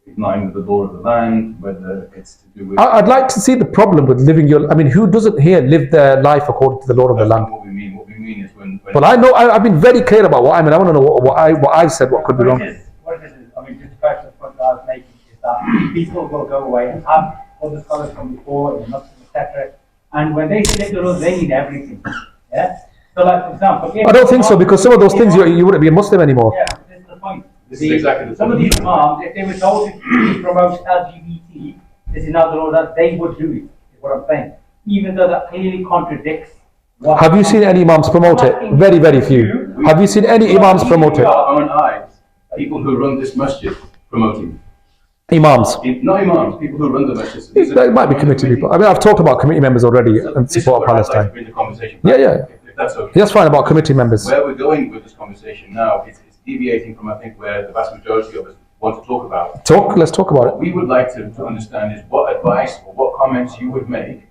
F: in line with the law of the land, whether it's to do with...
B: I'd like to see the problem with living who doesn't here live their life according to the law of the land?
F: What we mean is when
B: Well, I know, I've been very clear about what I mean. I want to know what I've said, what could be wrong.
E: What it is, just back to the point that I was making, is that people will go away and have other scholars come before, and etc. And when they say they need everything. Yeah? So, like, for example...
B: I don't think so, because some of those things you wouldn't be a Muslim anymore.
E: Yeah, this is the point.
F: This is exactly the
E: Some of these imams, if they were told to promote LGBT, this is now the law that they would do it, is what I'm saying. Even though that clearly contradicts what...
B: Have you seen any imams promote it? Very, very few. Have you seen any imams promote it?
F: Our own eyes, people who run this masjid promoting.
B: Imams.
F: Not imams, people who run the masjid.
B: It might be committee people. I mean, I've talked about committee members already and support of Palestine.
F: Bring the conversation
B: Yeah.
F: If that's okay.
B: That's fine about committee members.
F: Where we're going with this conversation now, it's deviating from, I think, where the vast majority of us want to talk about.
B: Let's talk about it.
F: What we would like to understand is what advice or what comments you would make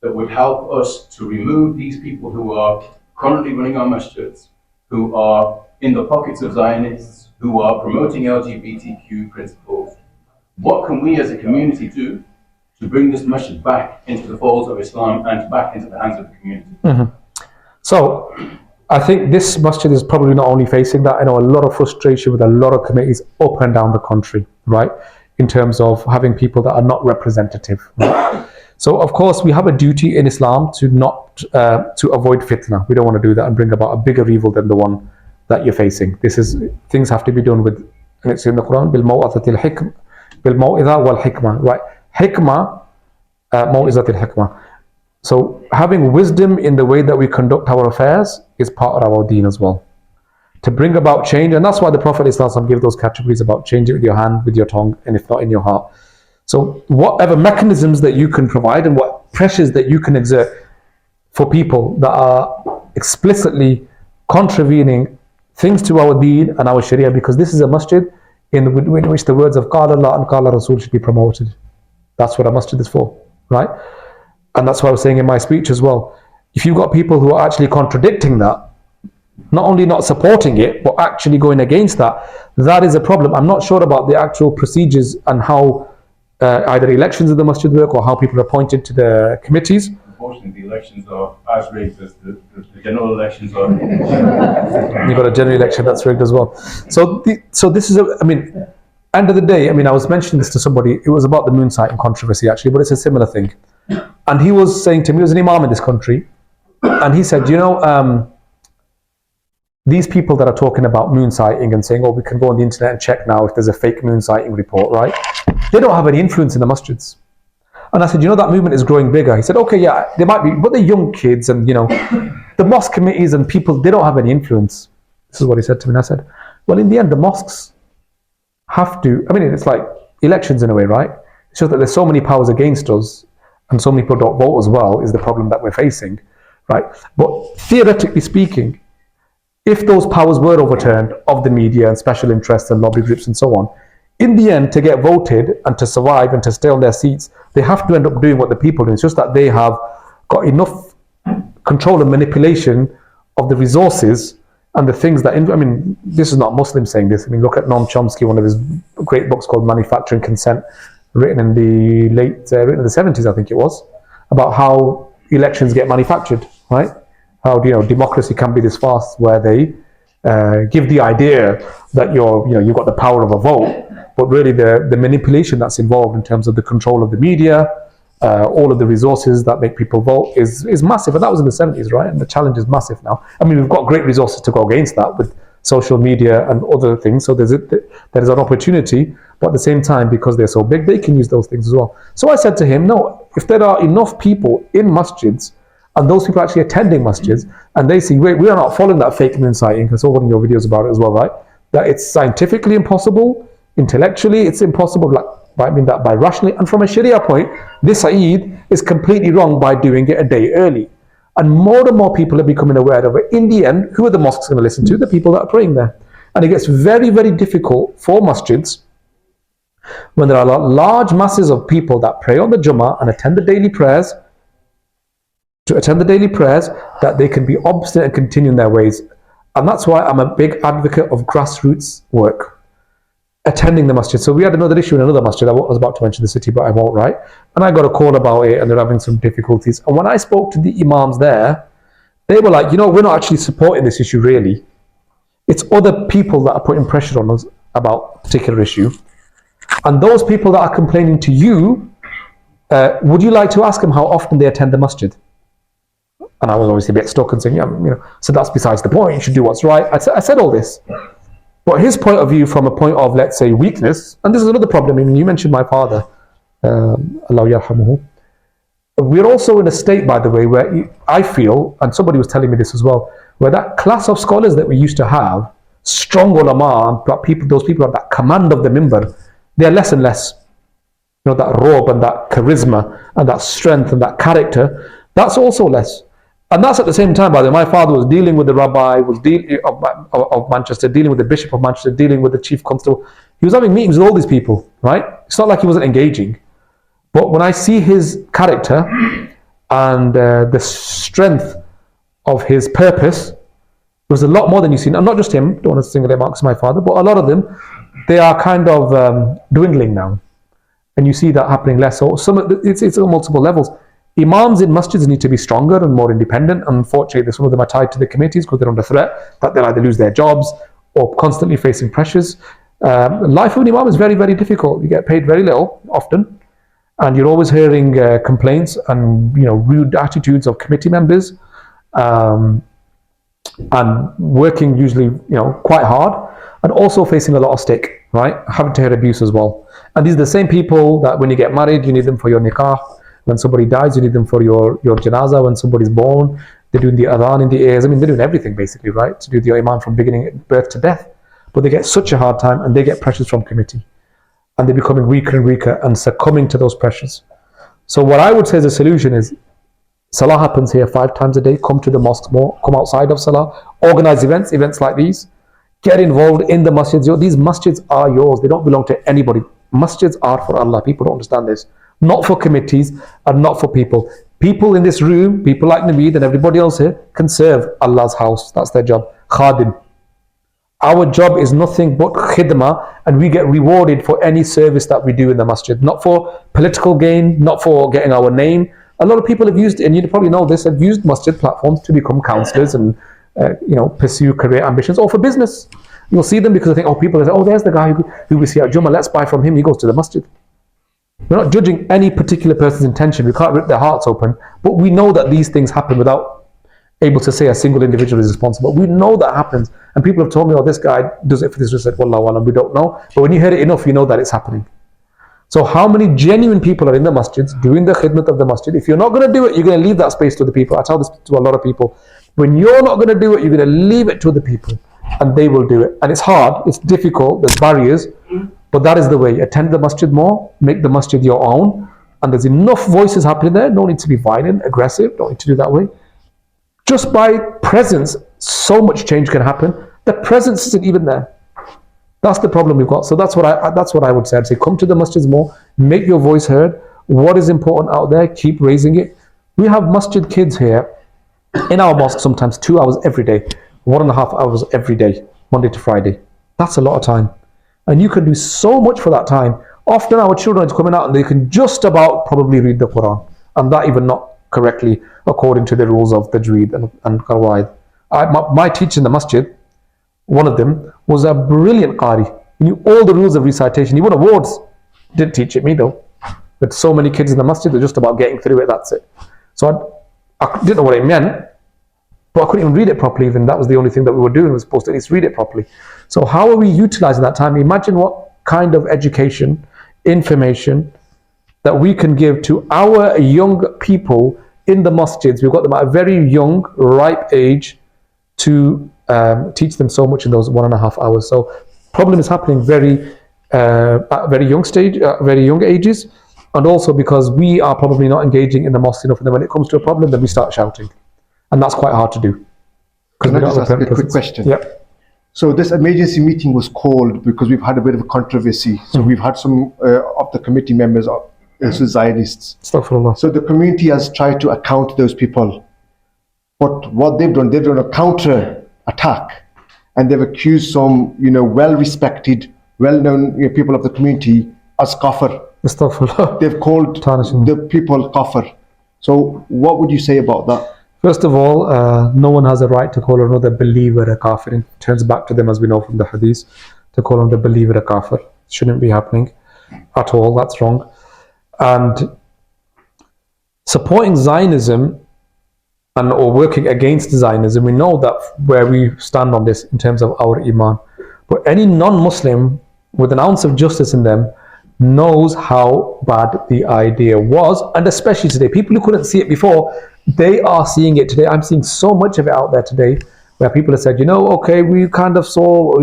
F: that would help us to remove these people who are currently running our masjids, who are in the pockets of Zionists, who are promoting LGBTQ principles. What can we as a community do to bring this masjid back into the folds of Islam and back into the hands of the community?
B: Mm-hmm. So, I think this masjid is probably not only facing that. I know a lot of frustration with a lot of committees up and down the country, right? In terms of having people that are not representative. Right? So, of course, we have a duty in Islam to not to avoid fitna. We don't want to do that and bring about a bigger evil than the one that you're facing. Things have to be done with, and it's in the Quran, bil maw'azatil hikmah, bil maw'idha wal hikmah, right? Hikmah موعظة الحكمة. So having wisdom in the way that we conduct our affairs is part of our deen as well. To bring about change, and that's why the Prophet ﷺ gave those categories about change it with your hand, with your tongue, and if not in your heart. So whatever mechanisms that you can provide and what pressures that you can exert for people that are explicitly contravening things to our deen and our sharia, because this is a masjid in which the words of Qala Allah and Qala Rasul should be promoted. That's what a masjid is for, right? And that's what I was saying in my speech as well. If you've got people who are actually contradicting that, not only not supporting it, but actually going against that, that is a problem. I'm not sure about the actual procedures and how either elections of the masjid work or how people are appointed to the committees.
F: Unfortunately, the elections are as rigged as the general elections are.
B: You've got a general election that's rigged as well. So this is, end of the day, I was mentioning this to somebody, it was about the moon sighting controversy actually, but it's a similar thing. And he was saying to me, he was an imam in this country, and he said, these people that are talking about moon sighting and saying, oh, we can go on the internet and check now if there's a fake moon sighting report, right? They don't have any influence in the masjids. And I said, that movement is growing bigger. He said, okay, yeah, they might be, but they're young kids and, the mosque committees and people, they don't have any influence. This is what he said to me. And I said, well, in the end, the mosques have to, it's like elections in a way, right? It's just that there's so many powers against us and so many people don't vote as well is the problem that we're facing, right? But theoretically speaking, if those powers were overturned of the media and special interests and lobby groups and so on, in the end, to get voted and to survive and to stay on their seats, they have to end up doing what the people do. It's just that they have got enough control and manipulation of the resources and the things that, this is not Muslims saying this. Look at Noam Chomsky, one of his great books called Manufacturing Consent, written in the 70s, I think it was, about how elections get manufactured, right? How democracy can be this farce where they give the idea that you've got the power of a vote, but really the manipulation that's involved in terms of the control of the media, all of the resources that make people vote is massive. And that was in the 70s, right? And the challenge is massive now. We've got great resources to go against that with social media and other things. So there is an opportunity, but at the same time, because they're so big, they can use those things as well. So I said to him, no, if there are enough people in masjids, and those people actually attending masjids, and they see, we are not following that fake moon sighting, I saw one of your videos about it as well, right? That it's scientifically impossible, intellectually it's impossible, that by rationally, and from a Sharia point, this Eid is completely wrong by doing it a day early. And more people are becoming aware of it. In the end, who are the mosques going to listen to? The people that are praying there. And it gets very, very difficult for masjids when there are large masses of people that pray on the Jummah and attend the daily prayers, that they can be obstinate and continue in their ways. And that's why I'm a big advocate of grassroots work, attending the masjid. So we had another issue in another masjid. I was about to mention the city, but I won't, right? And I got a call about it and they're having some difficulties. And when I spoke to the imams there, they were like, we're not actually supporting this issue really. It's other people that are putting pressure on us about a particular issue. And those people that are complaining to you, would you like to ask them how often they attend the masjid? And I was obviously a bit stuck and saying, so that's besides the point, you should do what's right. I said all this. But his point of view from a point of, let's say, weakness, and this is another problem, you mentioned my father, Allah yarhamuhu. We're also in a state, by the way, where I feel, and somebody was telling me this as well, where that class of scholars that we used to have, strong ulama, and those people have that command of the minbar, they're less and less. That robe and that charisma and that strength and that character, that's also less. And that's at the same time, by the way, my father was dealing with the rabbi of Manchester, dealing with the bishop of Manchester, dealing with the chief constable. He was having meetings with all these people, right? It's not like he wasn't engaging. But when I see his character and the strength of his purpose, there was a lot more than you've seen. And not just him, don't want to single him out because my father, but a lot of them, they are kind of dwindling now. And you see that happening less. So it's on multiple levels. Imams in masjids need to be stronger and more independent. Unfortunately, some of them are tied to the committees because they're under threat that they'll either lose their jobs or constantly facing pressures. Life of an imam is very, very difficult. You get paid very little often, and you're always hearing complaints and rude attitudes of committee members, and working usually quite hard, and also facing a lot of stick, right? Having to hear abuse as well. And these are the same people that when you get married, you need them for your nikah. When somebody dies, you need them for your janazah. When somebody's born, they're doing the adhan in the ears. I mean, they're doing everything basically, right? To do the iman from beginning birth to death. But they get such a hard time, and they get pressures from committee. And they're becoming weaker and weaker and succumbing to those pressures. So what I would say as a solution is, Salah happens here 5 times a day. Come to the mosques more. Come outside of Salah. Organize events like these. Get involved in the masjids. These masjids are yours. They don't belong to anybody. Masjids are for Allah. People don't understand this. Not for committees and not for people. People in this room, people like Naveed and everybody else here, can serve Allah's house. That's their job. Khadim. Our job is nothing but khidmah, and we get rewarded for any service that we do in the masjid. Not for political gain, not for getting our name. A lot of people have used, and you probably know this, have used masjid platforms to become counsellors and pursue career ambitions, or for business. You'll see them because they think, people say, there's the guy who we see at Jummah, let's buy from him, he goes to the masjid. We're not judging any particular person's intention, we can't rip their hearts open, but we know that these things happen without able to say a single individual is responsible. We know that happens, and people have told me, this guy does it for this reason. Wallahu alam, we don't know. But when you hear it enough, you know that it's happening. So how many genuine people are in the masjids doing the khidmat of the masjid? If you're not going to do it, you're going to leave that space to the people. I tell this to a lot of people. When you're not going to do it, you're going to leave it to the people, and they will do it. And it's hard, it's difficult, there's barriers, but that is the way. Attend the masjid more, make the masjid your own, and there's enough voices happening there. No need to be violent, aggressive, don't need to do that way. Just by presence, so much change can happen. The presence isn't even there. That's the problem we've got. So that's what I would say. I'd say come to the masjids more, make your voice heard. What is important out there, keep raising it. We have masjid kids here in our mosque sometimes 2 hours every day, 1.5 hours every day, Monday to Friday. That's a lot of time. And you can do so much for that time. Often our children are coming out and they can just about probably read the Quran, and that even not correctly according to the rules of Tajweed and Qawaid. My teacher in the masjid, one of them, was a brilliant Qari. He knew all the rules of recitation. He won awards. Didn't teach it me though. With so many kids in the masjid, they're just about getting through it, that's it. So I didn't know what it meant, but I couldn't even read it properly. Even that was the only thing that we were doing, was supposed to at least read it properly. So how are we utilizing that time? Imagine what kind of education, information that we can give to our young people in the masjids. We've got them at a very young, ripe age to teach them so much in those 1.5 hours. So problem is happening at very young stage, very young ages, and also because we are probably not engaging in the mosque enough, and then when it comes to a problem, then we start shouting. And that's quite hard to do.
C: Can I just ask a quick question?
B: Yeah.
C: So this emergency meeting was called because we've had a bit of a controversy. So we've had some of the committee members, Zionists.
B: Astaghfirullah.
C: So the community has tried to account those people. But what they've done a counter attack, and they've accused some, well-respected, well-known people of the community as kafir.
B: Astaghfirullah.
C: They've called the people kafir. So what would you say about that?
B: First of all, no one has a right to call another believer a kafir. It turns back to them, as we know from the hadith, to call another believer a kafir. It shouldn't be happening at all. That's wrong. And supporting Zionism or working against Zionism, we know that where we stand on this in terms of our iman. But any non-Muslim with an ounce of justice in them knows how bad the idea was, and especially today. People who couldn't see it before, they are seeing it today. I'm seeing so much of it out there today, where people have said, okay, we kind of saw,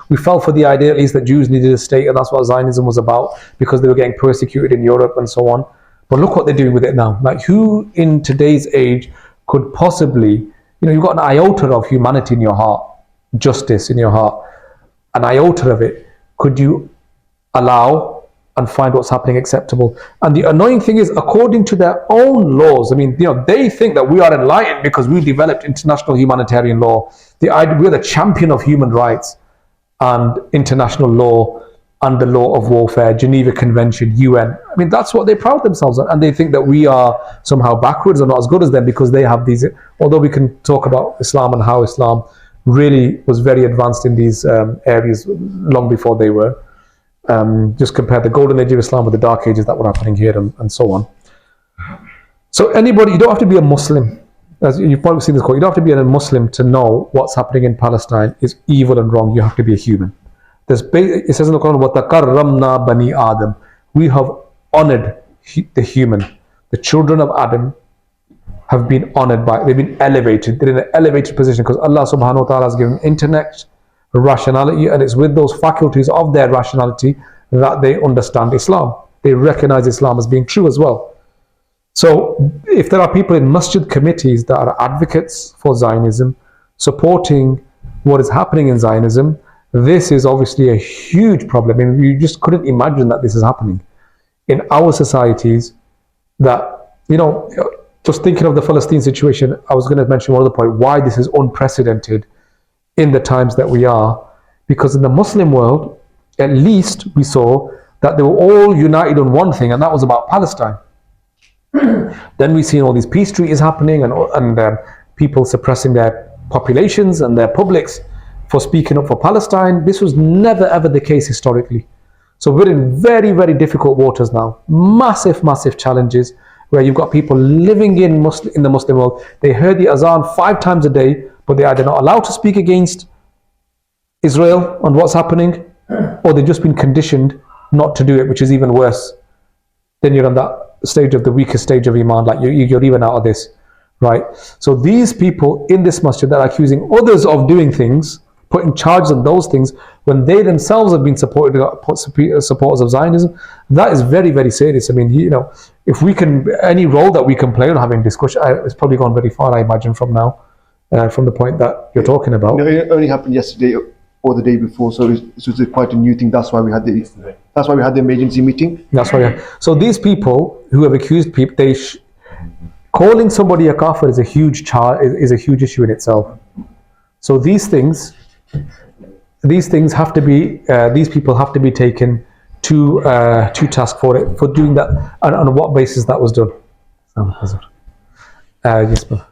B: we fell for the idea at least that Jews needed a state, and that's what Zionism was about, because they were getting persecuted in Europe and so on. But look what they're doing with it now. Like, who in today's age could possibly, you've got an iota of humanity in your heart, justice in your heart, an iota of it, could you allow and find what's happening acceptable? And the annoying thing is, according to their own laws, they think that we are enlightened because we developed international humanitarian law. We're the champion of human rights and international law and the law of warfare, Geneva Convention, UN. That's what they proud themselves on, and they think that we are somehow backwards or not as good as them because they have these. Although we can talk about Islam and how Islam really was very advanced in these areas long before they were. Just compare the golden age of Islam with the dark ages that were happening here and so on. So anybody, you don't have to be a Muslim. As you've probably seen this quote, you don't have to be a Muslim to know what's happening in Palestine is evil and wrong. You have to be a human. It says in the Quran, وَتَكَرَّمْنَا بَنِي آدَمْ. We have honored the human. the children of Adam have been honored they've been elevated. They're in an elevated position because Allah subhanahu wa ta'ala has given intellect, rationality, and it's with those faculties of their rationality that they understand Islam. They recognize Islam as being true as well. So if there are people in masjid committees that are advocates for Zionism, supporting what is happening in Zionism, this is obviously a huge problem. I mean, you just couldn't imagine that this is happening in our societies. That, just thinking of the Palestine situation, I was going to mention one other point, why this is unprecedented in the times that we are. Because in the Muslim world, at least we saw that they were all united on one thing, and that was about Palestine. Then we've seen all these peace treaties happening and people suppressing their populations and their publics for speaking up for Palestine. This was never ever the case historically. So we're in very, very difficult waters now. Massive, massive challenges where you've got people living in the Muslim world. They heard the azan 5 times a day, but they are either not allowed to speak against Israel on what's happening, or they've just been conditioned not to do it, which is even worse. Then you're on that stage of the weakest stage of Iman, like you're even out of this, right? So these people in this masjid that are accusing others of doing things, putting charges on those things, when they themselves have been supporters of Zionism, that is very, very serious. I mean, if we can, any role that we can play on having discussion, it's probably gone very far, I imagine, from now, from the point that you're talking about.
C: It only happened yesterday or the day before, so this was quite a new thing. That's why we had the emergency meeting.
B: That's why. Yeah. So these people who have accused people, calling somebody a kafir is a huge is a huge issue in itself. So these things have to be, these people have to be taken to task for doing that, and on what basis that was done. Yes, brother.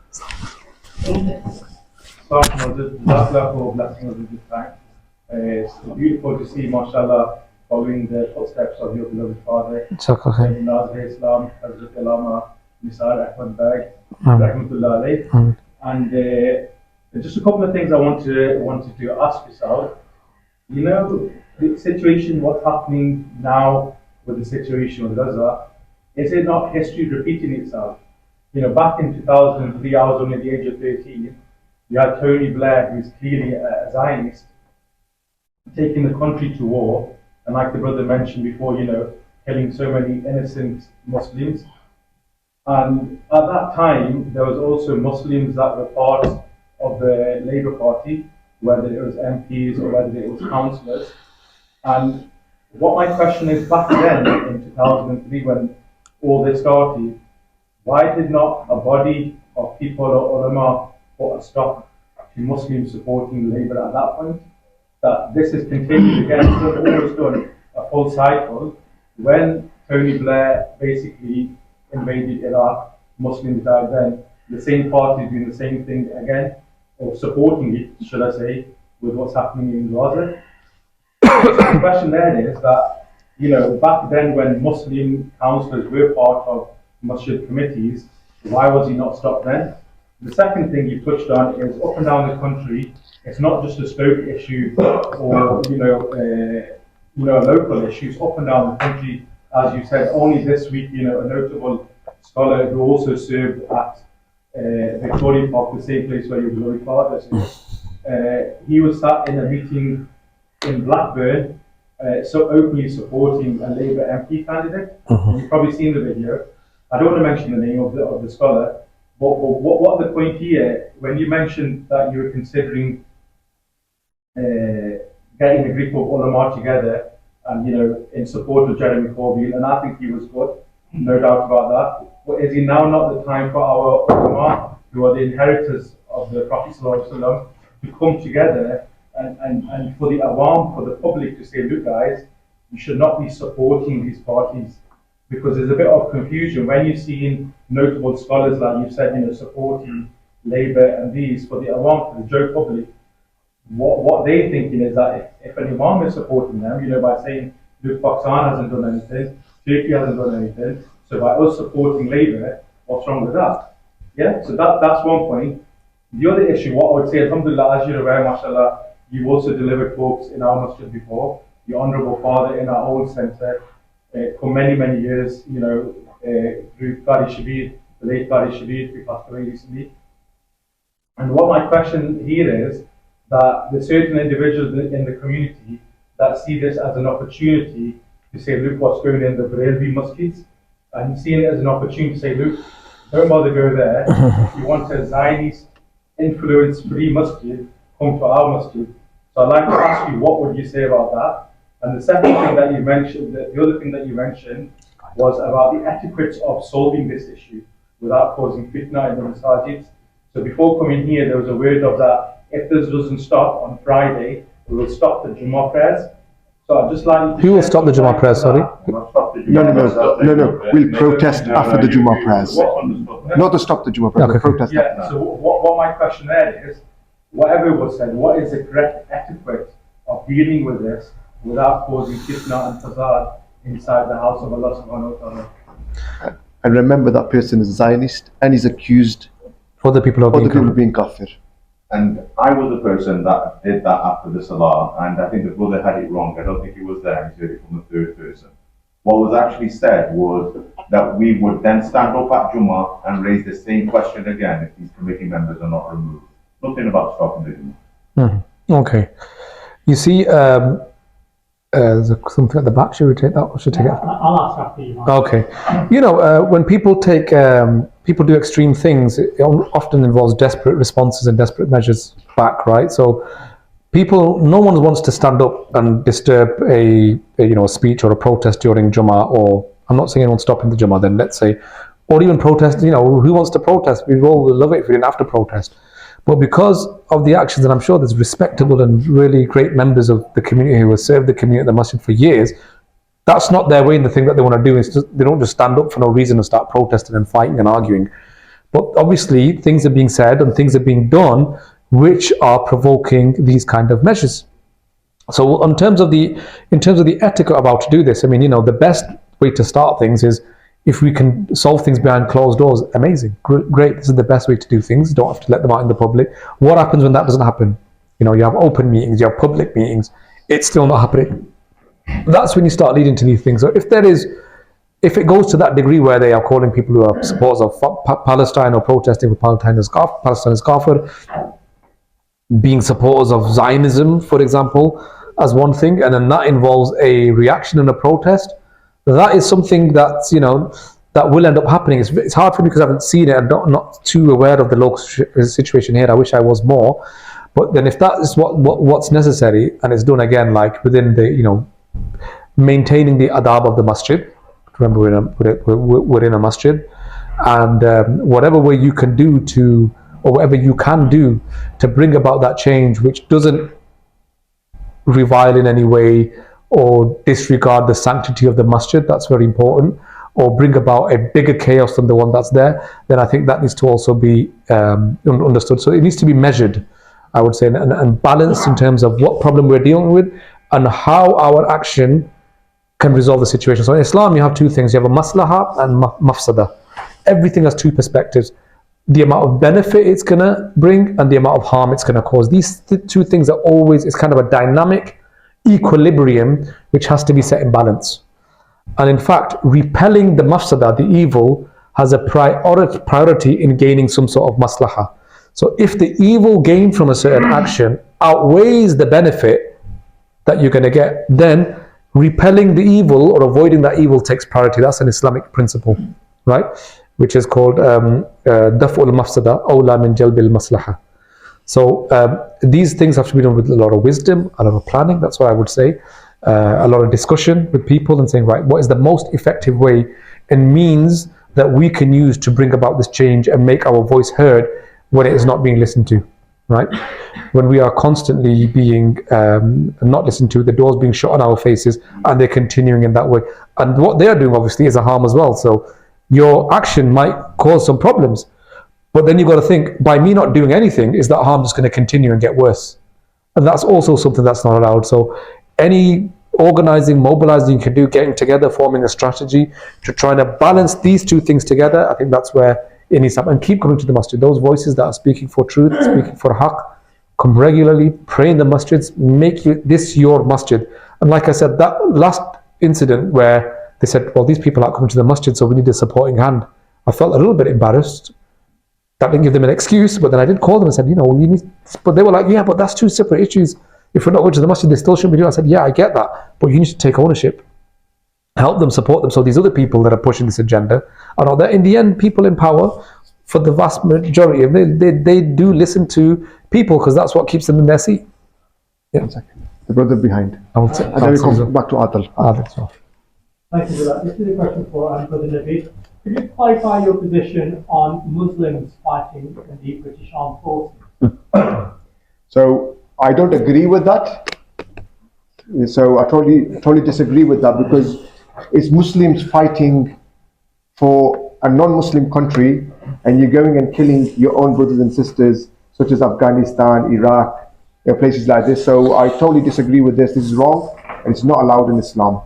G: It's beautiful to see, mashallah, following the footsteps of your beloved father, Nazir Islam, Hazrat Alama Mustafa Baig, rahmatullah alayh. And just a couple of things I wanted to ask yourself. The situation, what's happening now with the situation with Gaza, is it not history repeating itself? Back in 2003, I was only the age of 13. You had Tony Blair, who's clearly a Zionist, taking the country to war, and like the brother mentioned before, killing so many innocent Muslims. And at that time, there was also Muslims that were part of the Labour Party, whether it was MPs or whether it was councillors. And what my question is, back then in 2003, when all this started, why did not a body of people or ulama put a stop to Muslims supporting Labour at that point? That this is continued again, always done a full cycle. When Tony Blair basically invaded Iraq, Muslims died then, the same party is doing the same thing again, or supporting it, should I say, with what's happening in Gaza. So the question then is that, back then when Muslim councillors were part of masjid committees, why was he not stopped then? The second thing you touched on is up and down the country, it's not just a Stoke issue or local issues. Up and down the country, as you said, only this week, a notable scholar who also served at Victoria Park, the same place where your beloved father served, he was sat in a meeting in Blackburn, so openly supporting a Labour MP candidate. You've probably seen the video. I don't want to mention the name of the scholar, but what the point here, when you mentioned that you were considering getting a group of ulama together and in support of Jeremy Corbyn, and I think he was good, no doubt about that. But is it now not the time for our ulama, who are the inheritors of the Prophet ﷺ, to come together and for the awam, for the public, to say, look guys, you should not be supporting these parties, because there's a bit of confusion when you're seeing notable scholars like you said, supporting Labour and these, for the awam, for the Joe public. What they're thinking is that if an imam is supporting them, by saying, look, Pakistan hasn't done anything, Turkey hasn't done anything, so by us supporting Labour, what's wrong with that? Yeah, so that's one point. The other issue, what I would say, alhamdulillah, as you're aware, mashallah, you've also delivered talks in our masjid before. Your honourable father in our old centre, for many, many years, group, Qari Shabir, the late Qari Shabir, who passed away recently. And what my question here is that there's certain individuals in the community that see this as an opportunity to say, look what's going on in the Barelvi mosques, and seeing it as an opportunity to say, look, don't bother go there. If you want a Zionist influence-free masjid, come to our masjid. So I'd like to ask you, what would you say about that? And the second thing that you mentioned, the other thing that you mentioned was about the etiquette of solving this issue without causing fitna in the masajids. So before coming here, there was a word of that, if this doesn't stop on Friday, we will stop the Jummah prayers. So I'd just like
B: Who will stop the Jummah prayers, sorry?
C: No. We'll protest after the Jummah prayers. Not to stop the Jummah prayers,
B: Okay.
C: protest.
G: Yeah, so what my question there is, whatever was said, what is the correct etiquette of dealing with this without causing fitna and fasad inside the house of Allah subhanahu wa ta'ala?
C: And remember, that person is Zionist and he's accused
B: Other people are
C: of being kafir.
H: And I was the person that did that after the Salah, and I think the brother had it wrong. I don't think he was there, he heard it from the third person. What was actually said was that we would then stand up at Jummah and raise the same question again if these committee members are not removed. Nothing about stopping the Jummah.
B: Okay. You see, there's something at the back. Should we take that or should we take it?
E: I'll ask after you.
B: Okay. You know, when people people do extreme things, it often involves desperate responses and desperate measures back, right? So no one wants to stand up and disturb a speech or a protest during Jummah, or I'm not saying anyone's stopping the Jummah then, let's say, or even protest, who wants to protest? We all would love it if we didn't have to protest. But because of the actions, and I'm sure there's respectable and really great members of the community who have served the community at the masjid for years, that's not their way, and the thing that they want to do is they don't just stand up for no reason and start protesting and fighting and arguing. But obviously things are being said and things are being done which are provoking these kind of measures. So in terms of the etiquette of how to do this, I mean, the best way to start things is if we can solve things behind closed doors. Amazing, great. This is the best way to do things. You don't have to let them out in the public. What happens when that doesn't happen? You have open meetings, you have public meetings. It's still not happening. That's when you start leading to these things. So if it goes to that degree where they are calling people who are supporters of Palestine or protesting for Palestine as kafir, being supporters of Zionism, for example, as one thing, and then that involves a reaction and a protest, that is something that's, that will end up happening. It's hard for me because I haven't seen it and not too aware of the local situation here. I wish I was more. But then if that is what's necessary, and it's done again, like within the, maintaining the adab of the masjid. Remember, we're in a masjid, and whatever way you can do or whatever you can do to bring about that change, which doesn't revile in any way or disregard the sanctity of the masjid, that's very important, or bring about a bigger chaos than the one that's there, then I think that needs to also be understood. So it needs to be measured, I would say, and balanced in terms of what problem we're dealing with and how our action can resolve the situation. So in Islam, you have two things. You have a maslaha and mafsada. Everything has two perspectives. The amount of benefit it's going to bring and the amount of harm it's going to cause. These two things are always, it's kind of a dynamic equilibrium which has to be set in balance. And in fact, repelling the mafsada, the evil, has a priority in gaining some sort of maslaha. So if the evil gained from a certain action outweighs the benefit that you're going to get, then repelling the evil or avoiding that evil takes priority. That's an Islamic principle, right? Which is called daf'ul mafsada awla min jalbil maslaha. So these things have to be done with a lot of wisdom, a lot of planning. That's what I would say. A lot of discussion with people and saying, right, what is the most effective way and means that we can use to bring about this change and make our voice heard when it is not being listened to, right? When we are constantly being not listened to, the doors being shut on our faces, and they're continuing in that way. And what they are doing, obviously, is a harm as well. So your action might cause some problems. But then you've got to think, by me not doing anything, is that harm just going to continue and get worse? And that's also something that's not allowed. So any organizing, mobilizing you can do, getting together, forming a strategy to try to balance these two things together, I think that's where it needs to happen. And keep coming to the masjid. Those voices that are speaking for truth, speaking for haqq, come regularly, pray in the masjids, make this your masjid. And like I said, that last incident where they said, well, these people aren't coming to the masjid, so we need a supporting hand. I felt a little bit embarrassed. That didn't give them an excuse, but then I did call them and said, you know, you need, but they were like, yeah, but that's two separate issues. If we're not going to the masjid, they still shouldn't be doing it. I said, yeah, I get that, but you need to take ownership. Help them, support them, so these other people that are pushing this agenda are not there. In the end, people in power, for the vast majority of them, they do listen to people because that's what keeps them in their seat. Yeah.
C: 1 second. The brother behind.
B: And
C: then we come back to Adil.
I: Thank you for that. This is a question for Brother Naveed. Could you clarify your position on Muslims fighting in the British Armed Forces?
C: So I don't agree with that. So I totally disagree with that, because it's Muslims fighting for a non-Muslim country, and you're going and killing your own brothers and sisters, such as Afghanistan, Iraq, places like this. So I totally disagree with this. This is wrong, and it's not allowed in Islam.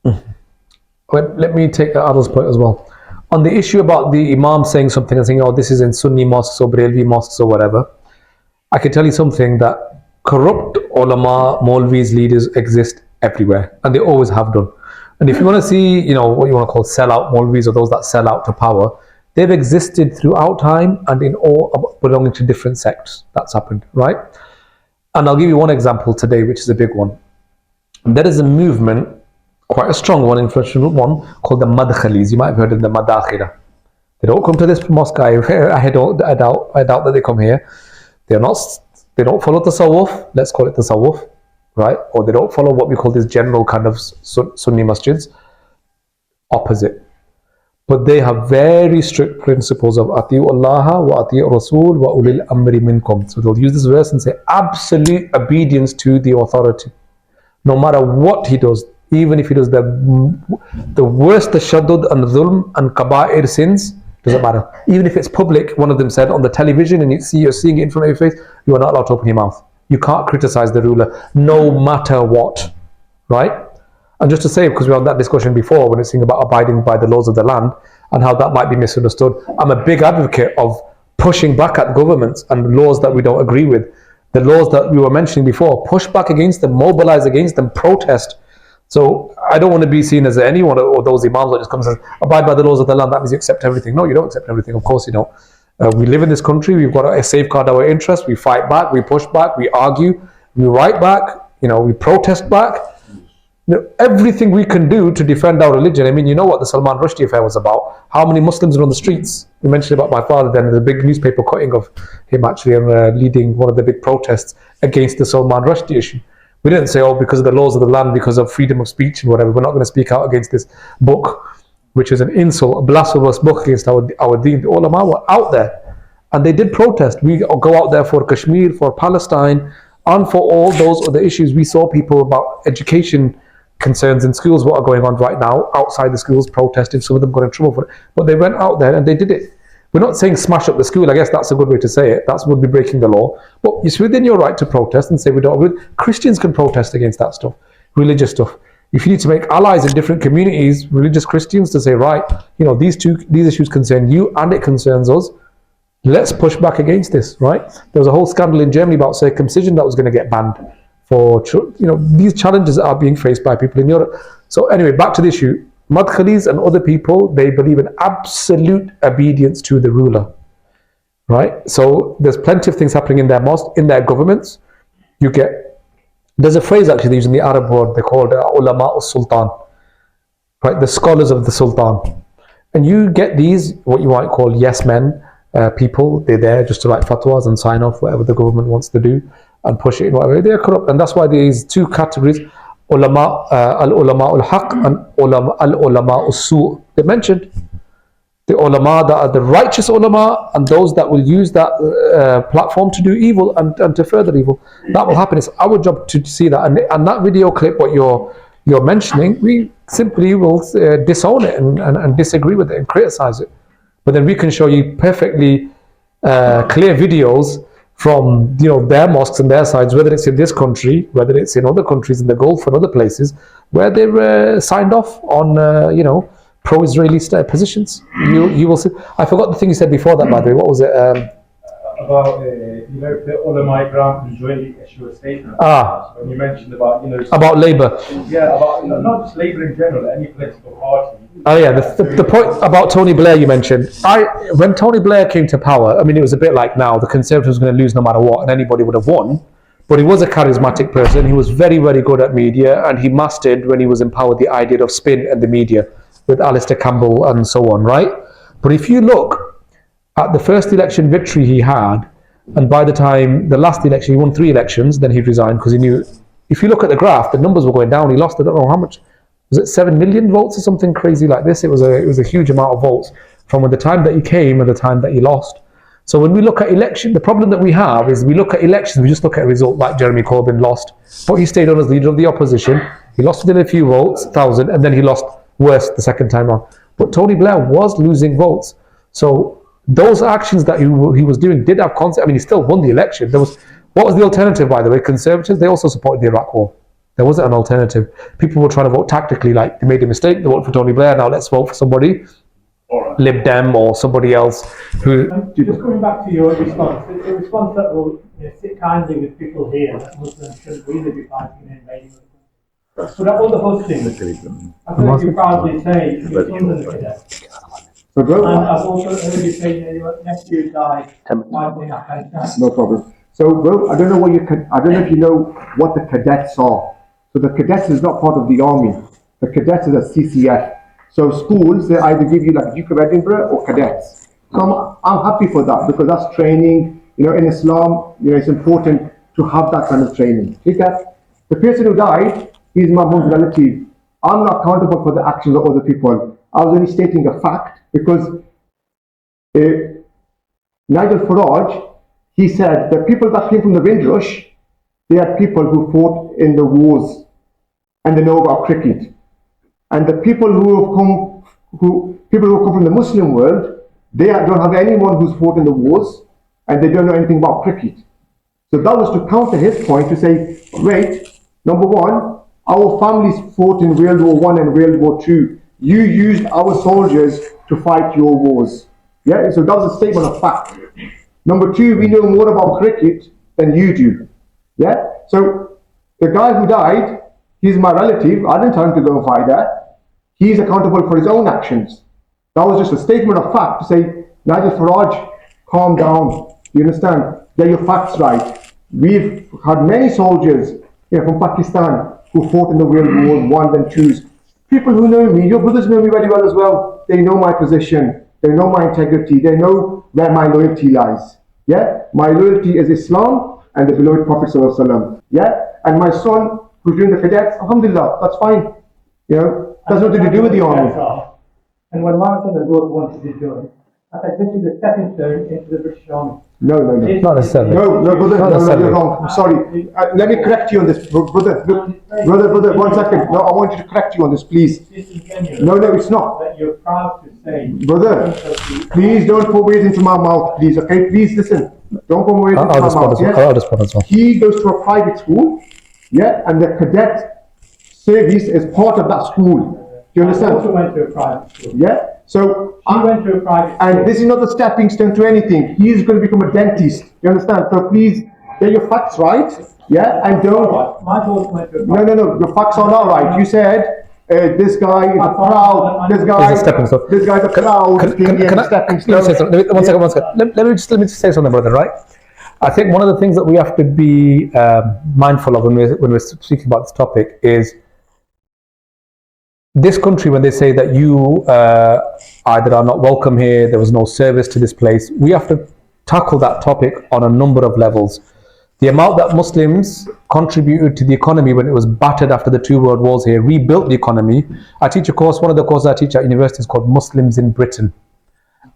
B: But let me take Adil's point as well. On the issue about the Imam saying something and saying, oh, this is in Sunni mosques or Brelvi mosques or whatever, I can tell you something, that corrupt ulama, Maulvis, leaders exist everywhere, and they always have done. And if you want to see, you know, what you want to call sell-out Maulvis, or those that sell out to power, they've existed throughout time and in all belonging to different sects. That's happened, right? And I'll give you one example today, which is a big one. There is a movement, quite a strong one, influential one, called the Madkhalis. You might have heard of the Madakhila. They don't come to this mosque. I doubt that they come here. They don't follow Tasawwuf, let's call it Tasawwuf, right? Or they don't follow what we call this general kind of Sunni masjids. Opposite. But they have very strict principles of Ati'u Allah wa Ati'u Rasul wa ulil amri minkum. So they'll use this verse and say absolute obedience to the authority. No matter what he does, even if he does the worst tashaddud and dhulm and kaba'ir sins, doesn't matter. Even if it's public, one of them said on the television and you're seeing it in front of your face, you are not allowed to open your mouth. You can't criticize the ruler, no matter what, right? And just to say, because we had that discussion before when it's saying about abiding by the laws of the land and how that might be misunderstood, I'm a big advocate of pushing back at governments and laws that we don't agree with. The laws that we were mentioning before, push back against them, mobilize against them, protest. So I don't want to be seen as anyone or those imams that just come and says, abide by the laws of the land, that means you accept everything. No, you don't accept everything. Of course you don't. We live in this country, we've got to safeguard our interests, we fight back, we push back, we argue, we write back, we protest back. Everything we can do to defend our religion. I mean, you know what the Salman Rushdie affair was about. How many Muslims are on the streets? You mentioned about my father then, the big newspaper cutting of him actually leading one of the big protests against the Salman Rushdie issue. We didn't say, oh, because of the laws of the land, because of freedom of speech and whatever, we're not going to speak out against this book, which is an insult, a blasphemous book against our deen. The ulama were out there and they did protest. We go out there for Kashmir, for Palestine, and for all those other issues. We saw people about education concerns in schools, what are going on right now, outside the schools protesting. Some of them got in trouble for it. But they went out there and they did it. We're not saying smash up the school. I guess that's a good way to say it. That would be breaking the law. But it's within your right to protest and say we don't agree. Christians can protest against that stuff, religious stuff. If you need to make allies in different communities, religious Christians, to say, right, these issues concern you and it concerns us. Let's push back against this, right? There was a whole scandal in Germany about circumcision that was going to get banned for, these challenges that are being faced by people in Europe. So anyway, back to the issue. Madkhalis and other people, they believe in absolute obedience to the ruler, right? So there's plenty of things happening in their mosque, in their governments. There's a phrase actually they use in the Arab world, they call it ulama ul-sultan, right? The scholars of the sultan. And you get these, what you might call yes men, people. They're there just to write fatwas and sign off whatever the government wants to do and push it in whatever. They're corrupt. And that's why there's two categories, ulama, al-ulama al-haq and al-ulama al-su'. They mentioned the ulama that are the righteous ulama and those that will use that platform to do evil and to further evil. That will happen. It's our job to see that. And that video clip, what you're mentioning, we simply will disown it and disagree with it and criticize it. But then we can show you perfectly clear videos from their mosques and their sides, whether it's in this country, whether it's in other countries in the Gulf and other places, where they've signed off on pro-Israeli positions. You will see. I forgot the thing you said before that, by the way. What was it?
G: about the ulama ikram enjoying the issue of statement. When you mentioned about
B: about Labour.
G: Yeah, about not just Labour in general, any political party.
B: Oh yeah, the point about Tony Blair you mentioned. When Tony Blair came to power, I mean, it was a bit like now the Conservatives were going to lose no matter what, and anybody would have won. But he was a charismatic person. He was very, very good at media, and he mastered, when he was in power, the idea of spin and the media with Alistair Campbell and so on, right? But if you look at the first election victory he had, and by the time the last election, he won 3 elections, then he resigned because he knew, if you look at the graph, the numbers were going down. He lost, I don't know how much, was it 7 million votes or something crazy like this? It was a huge amount of votes from the time that he came and the time that he lost. So when we look at election, the problem that we have is we look at elections, we just look at a result like Jeremy Corbyn lost, but he stayed on as leader of the opposition. He lost within a few votes, 1,000, and then he lost worse the second time on. But Tony Blair was losing votes. So those actions that he was doing did have consequences. I mean, he still won the election. What was the alternative, by the way? Conservatives, they also supported the Iraq War. There wasn't an alternative. People were trying to vote tactically, like they made a mistake, they voted for Tony Blair, now let's vote for somebody. Lib Dem or somebody else who...
I: Just coming back to your response, a response that will sit kindly with people here that Muslims shouldn't really be fighting and invading. But at all the hustings, I've heard you proudly say your son's in the cadets. And I've also heard you say your nephew died fighting Afghanistan.
C: No problem. So, well, I don't know if you know what the cadets are. So the cadets is not part of the army. The cadets is a CCF. So schools, they either give you like Duke of Edinburgh or cadets. So I'm happy for that because that's training. In Islam, it's important to have that kind of training. The person who died, he's my mom's relative. I'm not accountable for the actions of other people. I was only stating a fact because Nigel Farage, he said the people that came from the Windrush, they are people who fought in the wars and they know about cricket. And the people who come from the Muslim world, they don't have anyone who's fought in the wars and they don't know anything about cricket. So that was to counter his point to say, wait, number one, our families fought in World War I and World War II. You used our soldiers to fight your wars. Yeah, so that was a statement of fact. Number two, we know more about cricket than you do. Yeah, so the guy who died, he's my relative. I didn't tell him to go and fight there. He's accountable for his own actions. That was just a statement of fact to say, Nigel Farage, calm down. You understand? Get your facts right. We've had many soldiers from Pakistan who fought in the World War I and IIs. People who know me, your brothers know me very well as well. They know my position. They know my integrity. They know where my loyalty lies. Yeah? My loyalty is Islam and the beloved Prophet ﷺ. Yeah? And my son, who's doing the cadets, alhamdulillah, that's fine. That's nothing to do with the army.
I: And when Martin and Lord wanted to join, I think this is a stepping stone into the British Army.
C: No.
B: Not necessarily.
C: No, brother, you're wrong. I'm sorry. Let me correct you on this, brother. Brother, 1 second. No, I want you to correct you on this, please. No, it's not.
I: That you're proud to say.
C: Brother, please don't put words into my mouth, please. Okay, please listen. Don't put words into my mouth.
B: I'll respond as well.
C: He goes to a private school, and the cadet service is part of that school. Do you understand?
I: I also went to a private school.
C: Yeah. So
I: I went to a private school.
C: And this is not a stepping stone to anything. He's going to become a dentist. You understand? So please get your facts right. Yeah. And don't.
I: My daughter went to a private
C: No. Your facts are not right. You said this guy is a proud. This guy's a proud.
B: Stepping stone. One second. Let me just say something, brother. Right. I think one of the things that we have to be mindful of when we're speaking about this topic is this country, when they say that you either are not welcome here, there was no service to this place, we have to tackle that topic on a number of levels. The amount that Muslims contributed to the economy when it was battered after the 2 world wars here, rebuilt the economy. I teach a course, one of the courses I teach at university is called Muslims in Britain.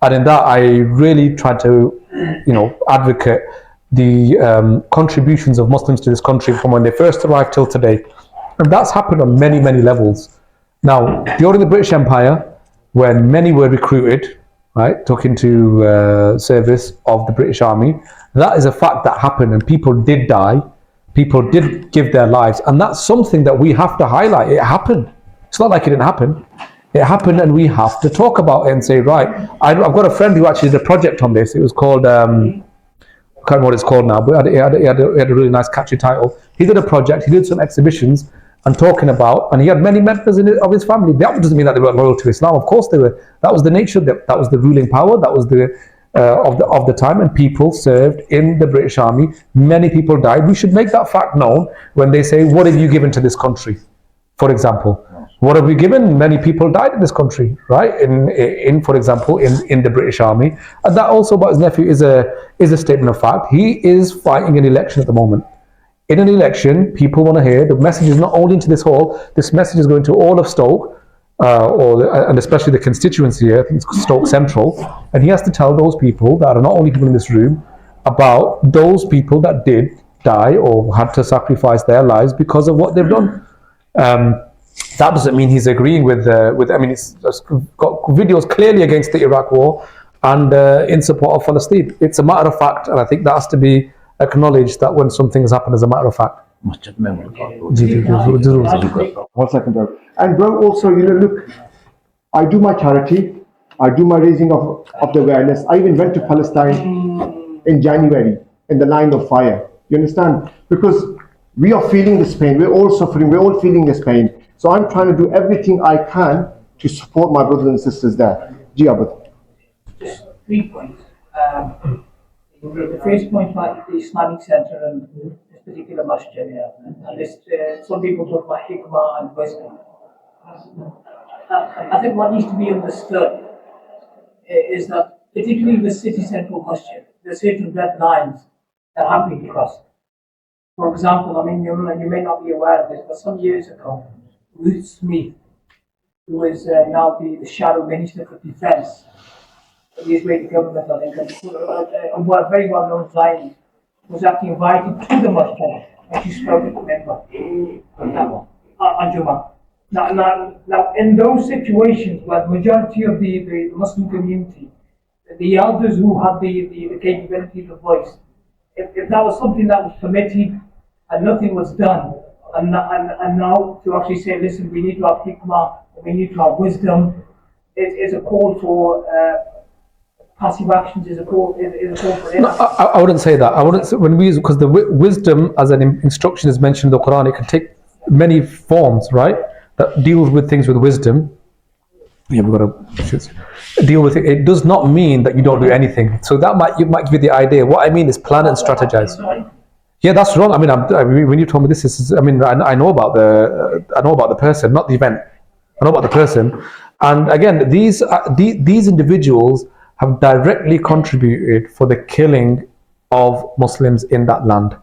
B: And in that, I really try to, advocate the contributions of Muslims to this country from when they first arrived till today. And that's happened on many, many levels. Now, during the British Empire, when many were recruited, right, took into service of the British Army, that is a fact that happened, and people did die, people did give their lives, and that's something that we have to highlight. It happened. It's not like it didn't happen. It happened, and we have to talk about it and say, right, I've got a friend who actually did a project on this. It was called can't remember what it's called now, but he had a really nice catchy title. He did a project, he did some exhibitions and talking about, and he had many members of his family. That doesn't mean that they were loyal to Islam. Of course they were. That was the nature, that was the ruling power, that was the of the time, and people served in the British Army. Many people died. We should make that fact known when they say, what have you given to this country? For example, what have we given? Many people died in this country, right? For example, in the British Army. And that also about his nephew is a statement of fact. He is fighting an election at the moment. In an election, people want to hear the message is not only into this hall, this message is going to all of Stoke, and especially the constituency here, I think it's Stoke Central, and he has to tell those people that are not only people in this room about those people that did die or had to sacrifice their lives because of what they've done. That doesn't mean he's agreeing with. I mean, it's got videos clearly against the Iraq War and in support of Palestine. It's a matter of fact, and I think that has to be acknowledged that when something has happened as a matter of fact.
C: 1 second, bro. And bro, also, look, I do my charity, I do my raising of the awareness. I even went to Palestine in January in the line of fire. You understand? Because we are feeling this pain. We're all suffering. We're all feeling this pain. So I'm trying to do everything I can to support my brothers and sisters there.
J: Just 3 points. The first point about the Islamic Center and this particular masjid, and this, some people talk about hikmah and wisdom. I think what needs to be understood is that, particularly with city central masjid, there are certain red lines that have been crossed. For example, I mean, you may not be aware of this, but some years ago, Ruth Smith, who is now the Shadow Minister for Defence, the Israeli government, I think, and a very well-known Zionist, was actually invited to the masjid, and she spoke at the member on Jummah. Now, in those situations where the majority of the Muslim community, the elders who had the capability of voice, if that was something that was permitted and nothing was done, and now to actually say, listen, we need to have hikmah, we need to have wisdom, is a call for passive actions, is a call for
B: No, I wouldn't say that. I wouldn't say, because the wisdom as an instruction is mentioned in the Quran, it can take many forms, right? That deals with things with wisdom. Yeah, we've got to deal with it. It does not mean that you don't do anything. So that might give you the idea. What I mean is plan and strategize. Yeah, that's wrong. I mean, when you told me this, I mean, I know about the person, not the event. I know about the person, and again, these individuals have directly contributed for the killing of Muslims in that land,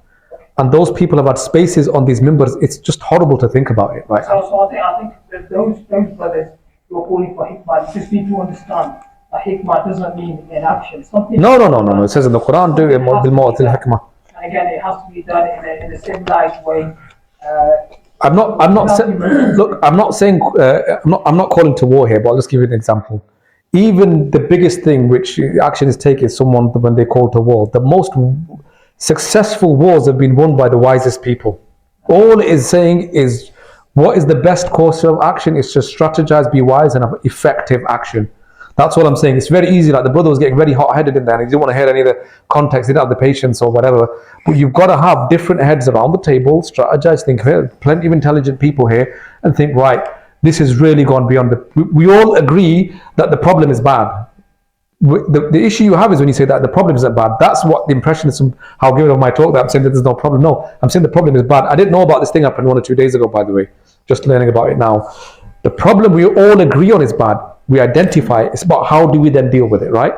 B: and those people have had spaces on these members. It's just horrible to think about it, right?
J: So I think that those brothers who are calling for hikmah just need to understand that hikmah doesn't mean inaction.
B: No. It says in the Quran, do it bil mu'til hikmah.
J: And again, it has to be done in a civilized way.
B: I'm not saying I'm not calling to war here, but I'll just give you an example. Even the biggest thing which action is taken is someone when they call to war. The most successful wars have been won by the wisest people. All it is saying is, what is the best course of action? Is to strategize, be wise, and have effective action. That's all I'm saying. It's very easy. Like the brother was getting very hot-headed in there, and he didn't want to hear any of the context. He didn't have the patience or whatever. But you've got to have different heads around the table, strategize, think. Plenty of intelligent people here, and think, right, this has really gone beyond the... We all agree that the problem is bad. The issue you have is when you say that the problem isn't bad. That's what the impression is somehow given of my talk, that I'm saying that there's no problem. No, I'm saying the problem is bad. I didn't know about this thing happened 1 or 2 days ago, by the way. Just learning about it now. The problem we all agree on is bad. We identify it. It's about how do we then deal with it, right?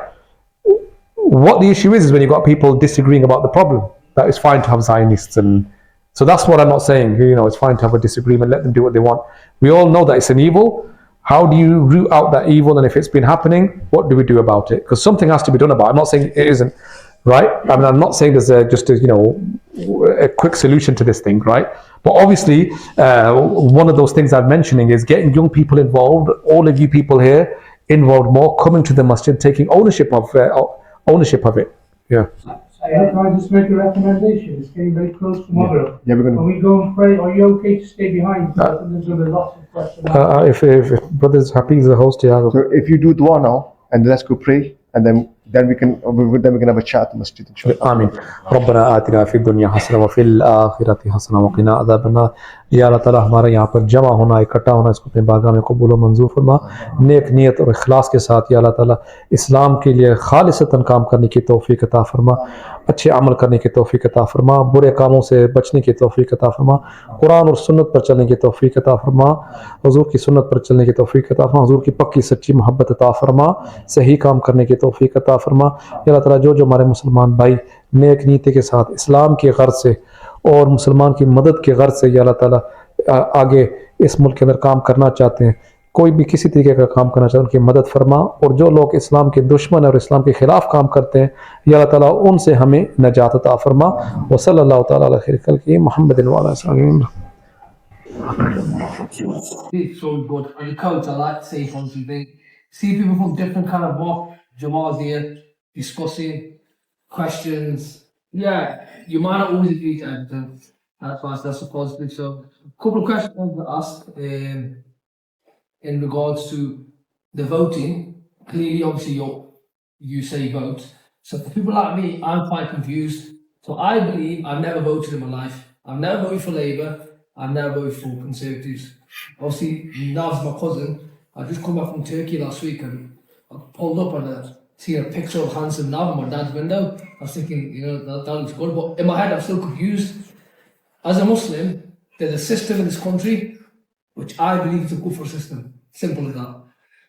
B: What the issue is when you've got people disagreeing about the problem. That it's fine to have Zionists, and so that's what I'm not saying. It's fine to have a disagreement, let them do what they want. We all know that it's an evil. How do you root out that evil? And if it's been happening, what do we do about it? Because something has to be done about it. I'm not saying it isn't, right? I mean, I'm not saying there's a quick solution to this thing, right? But obviously, one of those things I'm mentioning is getting young people involved, all of you people here involved more, coming to the masjid, taking ownership of it. Yeah.
I: Can I just make a recommendation? It's getting very close tomorrow.
C: Yeah, we're going to...
I: When we go and pray, are you okay to stay behind? There's going to be lots of questions.
B: If brother's happy as the host, yeah.
C: So if you do dua now, and let's go pray, and then then we can have a chat in masjid, inshallah.
B: آمين. ربنا آتنا في الدنيا حسنة وفي الآخرة حسنة وقنا عذاب النار. या अल्लाह ताला हमारे यहाँ पर जमा होना, इकट्ठा होना, इसको अपने बारगाह में कबूल और मंजूर फरमा। नेक नियत और इखलास के साथ या अल्लाह ताला इस्लाम के लिए खालिसतन काम करने की तौफीक अता फरमा, अच्छे अमल करने की तौफीक अता फरमा, बुरे कामों से बचने की तौफीक अता फरमा, कुरान और सुन्नत पर चलने की तौफीक अता फरमा, हुजूर की सुन्नत पर चलने की तौफीक अता फरमा, हुजूर की पक्की सच्ची मोहब्बत अता फरमा, सही काम करने की तौफीक अता फरमा। या अल्लाह ताला जो जो हमारे मुसलमान भाई नेक नीति के साथ इस्लाम की गर्ज से और मुसलमान की मदद की गर्ज से या अल्लाह ताला आगे इस मुल्क के अंदर काम करना चाहते हैं, कोई भी किसी तरीके का काम करना चाहते हैं, उनकी मदद फरमा। और जो लोग इस्लाम के दुश्मन और इस्लाम के खिलाफ काम करते हैं या अल्लाह ताला उनसे हमें नजात अता फरमा। व सल्लल्लाहु तआला अला खैर खल्क़िही मुहम्मदिन व अला आलिहि।
J: It's so good. And the coach, I like to see something big. See people from different kind of walk, Jamal's here, discussing questions. Yeah, you might not always agree to everything. That's why that's a positive. So, a couple of questions to ask in regards to the voting. Clearly, obviously, you say vote. So, for people like me, I'm quite confused. So, I believe I've never voted in my life. I've never voted for Labour. I've never voted for Conservatives. Obviously, Nav's my cousin. I just come back from Turkey last week and I pulled up and I seen a picture of handsome Nav in my dad's window. I was thinking, that looks good. But in my head, I'm still confused. As a Muslim, there's a system in this country which I believe is a good for system. Simple as that.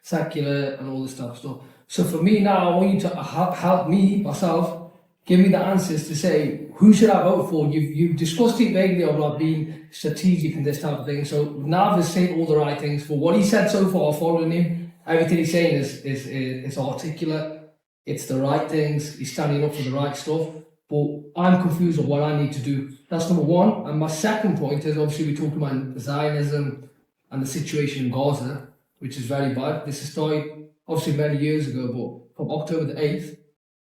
J: Secular and all this stuff. So for me now, I want you to help me, myself, give me the answers to say, who should I vote for? You've discussed it vaguely about being strategic and this type of thing. So Nav is saying all the right things. For what he said so far, following him, everything he's saying is articulate. It's the right things. He's standing up for the right stuff. But I'm confused on what I need to do. That's number one. And my second point is obviously we talked about Zionism and the situation in Gaza, which is very bad. This has started obviously many years ago, but from October the 8th,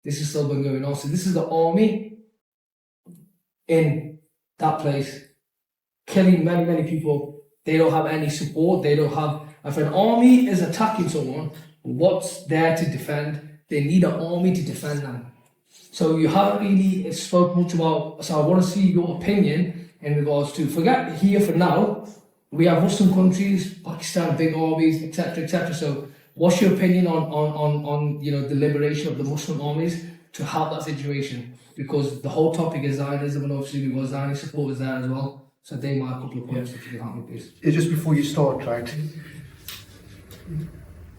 J: this has still been going on. So this is the army in that place, killing many, many people. They don't have any support. They don't have, if an army is attacking someone, what's there to defend? They need an army to defend them. So you haven't really spoke much about, so I want to see your opinion in regards to, forget here for now, we have Muslim countries, Pakistan, big armies, etc., etc. So what's your opinion on the liberation of the Muslim armies to help that situation? Because the whole topic is Zionism, and obviously we've got Zionist supporters there as well. So they might have a couple of points if you can help me, please.
A: Just before you start, right?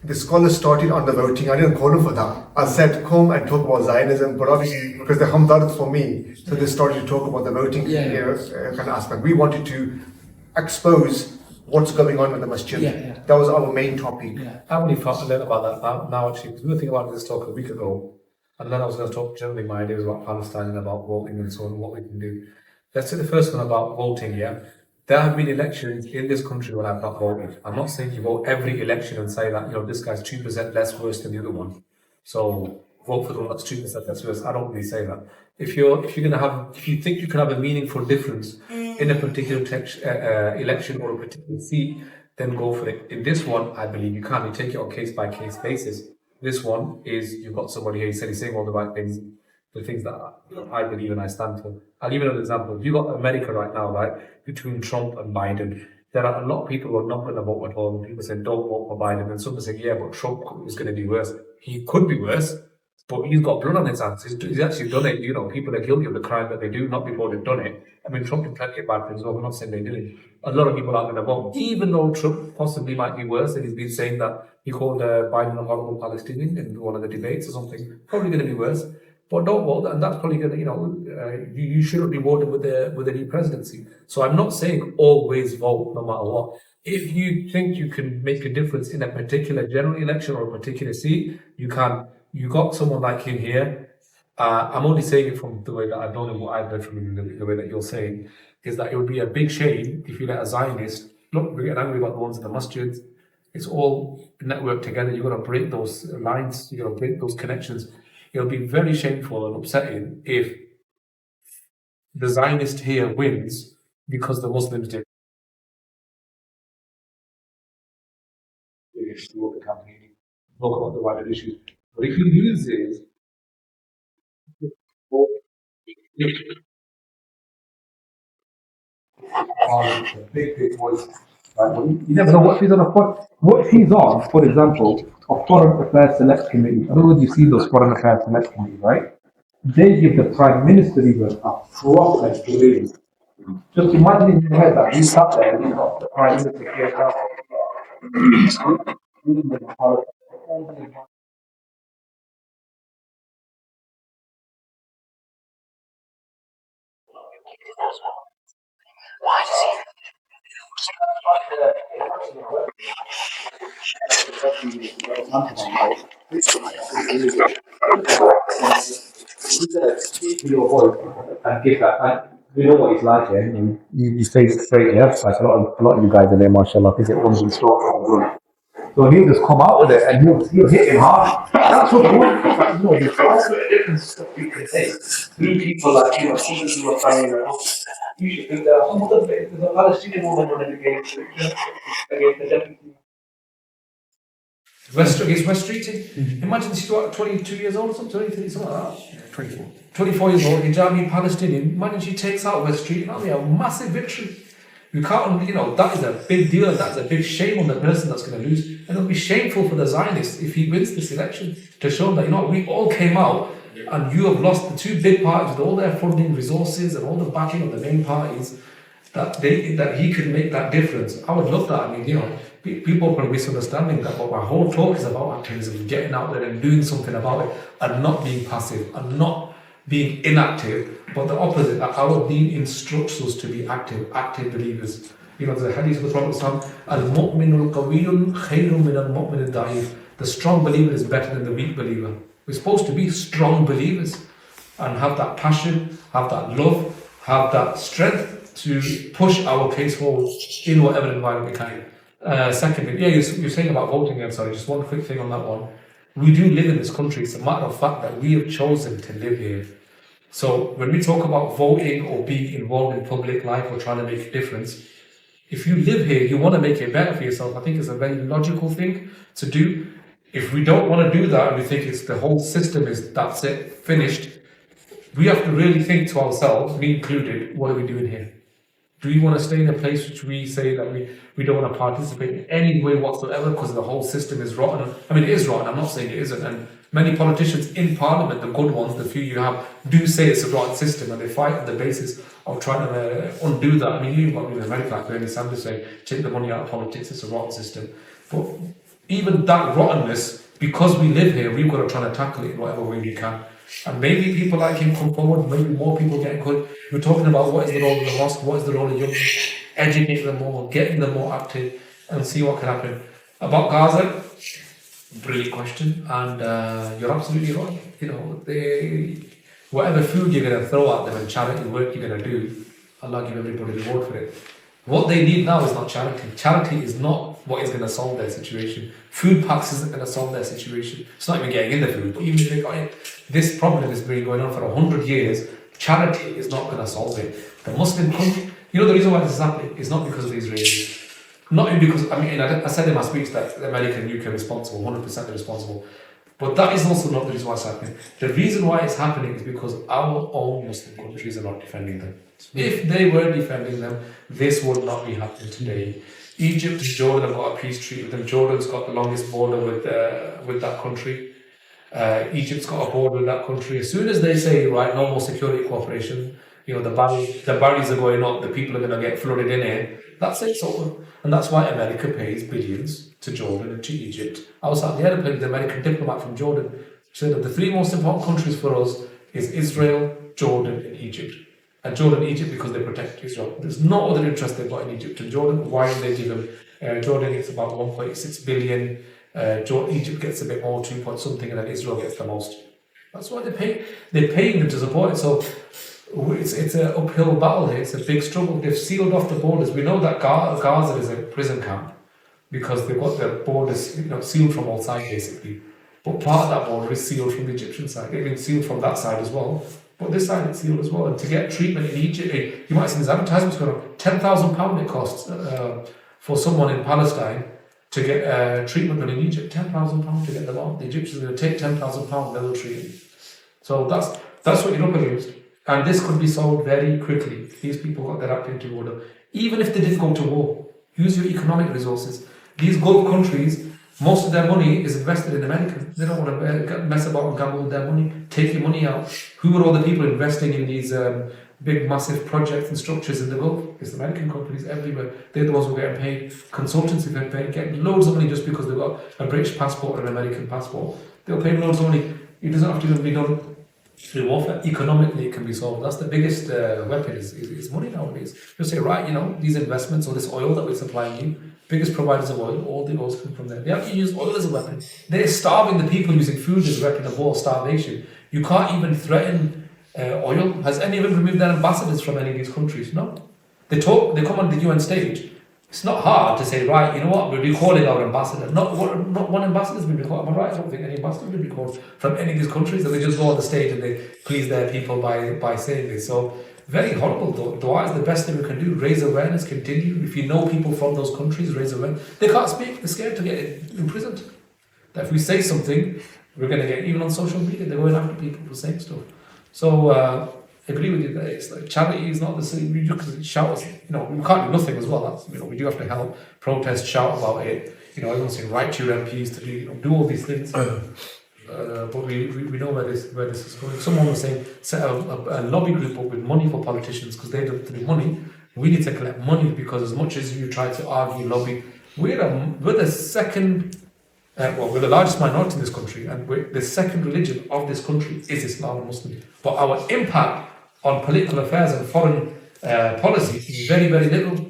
A: The scholars started on the voting. I didn't call them for that. I said, come and talk about Zionism, but obviously, because they're hamdard for me, so they started to talk about the voting kind of aspect. We wanted to expose what's going on with the masjid. That was our main topic.
B: I only thought a little about that now actually, because we were thinking about this talk a week ago, and then I was going to talk generally my ideas about Palestine and about voting and so on, what we can do. Let's say the first one about voting, There have been elections in this country where I've not voted. I'm not saying you vote every election and say that, this guy's 2% less worse than the other one. So vote for the one that's 2% less worse. I don't really say that. If you think you can have a meaningful difference in a particular election or a particular seat, then go for it. In this one, I believe you can't. You take it on case by case basis. This one is you've got somebody here. He said he's saying all the right things, the things that I believe and I stand for. I'll give you another example. You've got America right now, right? Between Trump and Biden, there are a lot of people who are not going to vote at all. People say don't vote for Biden, and some are saying but Trump is going to be worse. He could be worse, but he's got blood on his hands. He's actually done it. People are guilty of the crime that they do, not before they've done it. I mean, Trump did plenty of bad things. Well, we're not saying they did. A lot of people aren't going to vote, even though Trump possibly might be worse. And he's been saying that he called Biden a horrible Palestinian in one of the debates or something. Probably going to be worse. But don't vote, and that's probably going to, you shouldn't be voting with the new presidency. So I'm not saying always vote no matter what. If you think you can make a difference in a particular general election or a particular seat, you can. You got someone like him here. I'm only saying it from the way that I don't know what I've read from the way that you're saying, is that it would be a big shame if you let a Zionist, look, we're getting angry about the ones in the masjids. It's all networked together. You've got to break those lines. You've got to break those connections. It'll be very shameful and upsetting if the Zionist here wins because the Muslims did. Talk about the wider issues. But if he loses The big voice. Right? You never know what she's on what she's on, for example, a foreign affairs select committee. I don't know if you see those foreign affairs select committees, right? They give the prime minister even a proper grade. Just imagine in your head that you sat there and you got the prime minister here now. Your voice and give that. And we know what it's like, yeah. You say it straight, yeah. Like a lot of you guys in there, mashallah, because it runs in store. So he'll just come out with it and he'll hit him hard. That's what there's also a different stuff you can say. Through people like others who are trying you should think that there's a Palestinian woman running against the deputy. Against West Street. Imagine she's 22 years old, something, 23, something like that. 24. 24 years old, hijabi Palestinian. Imagine she takes out West Street, and that'll be a massive victory. You can't, that is a big deal. That's a big shame on the person that's going to lose. And it'll be shameful for the Zionists if he wins this election to show that, we all came out and you have lost the two big parties with all their funding resources and all the backing of the main parties, that he could make that difference. I would love that. I mean, people are probably misunderstanding that, but my whole talk is about activism, getting out there and doing something about it, and not being passive, and not being inactive, but the opposite. Our deen instructs us to be active believers. There's a hadith of the Prophet al-mu'minul qawiyyun khayrun min al-mu'min al-da'if. The strong believer is better than the weak believer. We're supposed to be strong believers and have that passion, have that love, have that strength to push our case forward in whatever environment we can. Secondly, you're saying about voting. I'm sorry, just one quick thing on that one. We do live in this country. It's a matter of fact that we have chosen to live here. So when we talk about voting or being involved in public life or trying to make a difference, if you live here, you want to make it better for yourself. I think it's a very logical thing to do. If we don't want to do that and we think it's the whole system that's it, finished, we have to really think to ourselves, me included, what are we doing here? Do we want to stay in a place which we say that we don't want to participate in any way whatsoever because the whole system is rotten? I mean, it is rotten, I'm not saying it isn't. And many politicians in Parliament, the good ones, the few you have, do say it's a rotten system, and they fight on the basis of trying to undo that. I mean, you've got in America, like Bernie Sanders saying, take the money out of politics, it's a rotten system. But even that rottenness, because we live here, we've got to try to tackle it in whatever way we can. And maybe people like him come forward, maybe more people get good. We're talking about what is the role of the mosque, what is the role of young people, educate them more, getting them more active, and see what can happen. About Gaza, brilliant question, and you're absolutely right. Whatever food you're going to throw at them and charity work you're going to do, Allah give everybody the reward for it. What they need now is not charity. Charity is not what is going to solve their situation. Food packs isn't going to solve their situation. It's not even getting in the food. But even if they got it, this problem has been going on for 100 years. Charity is not going to solve it. The Muslim country, the reason why this is happening is not because of the Israelis. Not even because, I said in my speech that the American and UK are responsible, 100% responsible. But that is also not the reason why it's happening. The reason why it's happening is because our own Muslim countries are not defending them. If they were defending them, this would not be happening today. Egypt and Jordan have got a peace treaty with them. Jordan's got the longest border with that country. Egypt's got a border with that country. As soon as they say, right, no more security cooperation, the barriers are going up, the people are going to get flooded in here, that's it, so. And that's why America pays billions to Jordan and to Egypt. I was at the airplane with the American diplomat from Jordan, said that the three most important countries for us is Israel, Jordan, and Egypt. And Jordan and Egypt because they protect Israel. There's no other interest they've got in Egypt and Jordan. Why do they give them? Jordan gets about 1.6 billion. Egypt gets a bit more, 2 point something, and then Israel gets the most. That's why they pay. They're paying them to support it. So it's an uphill battle here. It's a big struggle. They've sealed off the borders. We know that Gaza is a prison camp because they've got their borders sealed from all sides basically. But part of that border is sealed from the Egyptian side. They've been sealed from that side as well. But this side is sealed as well. And to get treatment in Egypt, you might have seen these advertisements going on. £10,000 it costs for someone in Palestine to get treatment done in Egypt. £10,000 to get them out. The Egyptians are going to take £10,000, they will treat them. So
K: That's what you're up against. And this could be solved very quickly. These people got their act into order. Even if they didn't go to war, use your economic resources. These Gulf countries, most of their money is invested in America. They don't want to mess about and gamble with their money. Take your money out. Who are all the people investing in these big, massive projects and structures in the Gulf? It's American companies everywhere. They're the ones who are getting paid. Consultancy get paid, getting loads of money just because they've got a British passport or an American passport. They'll pay loads of money. It doesn't have to even be done through warfare. Economically, it can be solved. That's the biggest weapon is money nowadays. You say, right, these investments or this oil that we're supplying you, biggest providers of oil, all the oils come from there. They have to use oil as a weapon. They're starving the people using food as a weapon of war, starvation. You can't even threaten oil. Has any of them removed their ambassadors from any of these countries? No. They come on the UN stage. It's not hard to say, right, you know what, we're recalling our ambassador. Not one ambassador's been recalled. Am I right? I don't think any ambassador's been recalled from any of these countries. And they just go on the stage and they please their people by saying this. So very horrible. Dua is the best thing we can do. Raise awareness, continue. If you know people from those countries, raise awareness. They can't speak. They're scared to get imprisoned. That if we say something, we're going to get, even on social media, they're going after people for saying stuff. So I agree with you that it's like charity is not the same. You just shout, we can't do nothing as well. That's, we do have to help, protest, shout about it. Everyone's saying write to your MPs to do all these things. But we know where this is going. Someone was saying set a lobby group up with money for politicians because they don't do money. We need to collect money because as much as you try to argue, lobby, we're the second. We're the largest minority in this country, and the second religion of this country is Islam and Muslim. But our impact on political affairs and foreign policy is very, very little.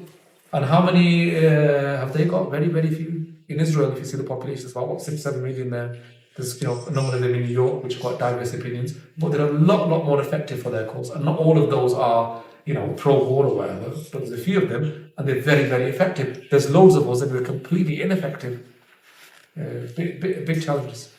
K: And how many have they got? Very, very few. In Israel, if you see the population, it's about 6-7 million there. There's a number of them in New York, which have got diverse opinions, but they're a lot more effective for their cause. And not all of those are, pro-war or whatever, but there's a few of them, and they're very, very effective. There's loads of us that are completely ineffective. Big challenges.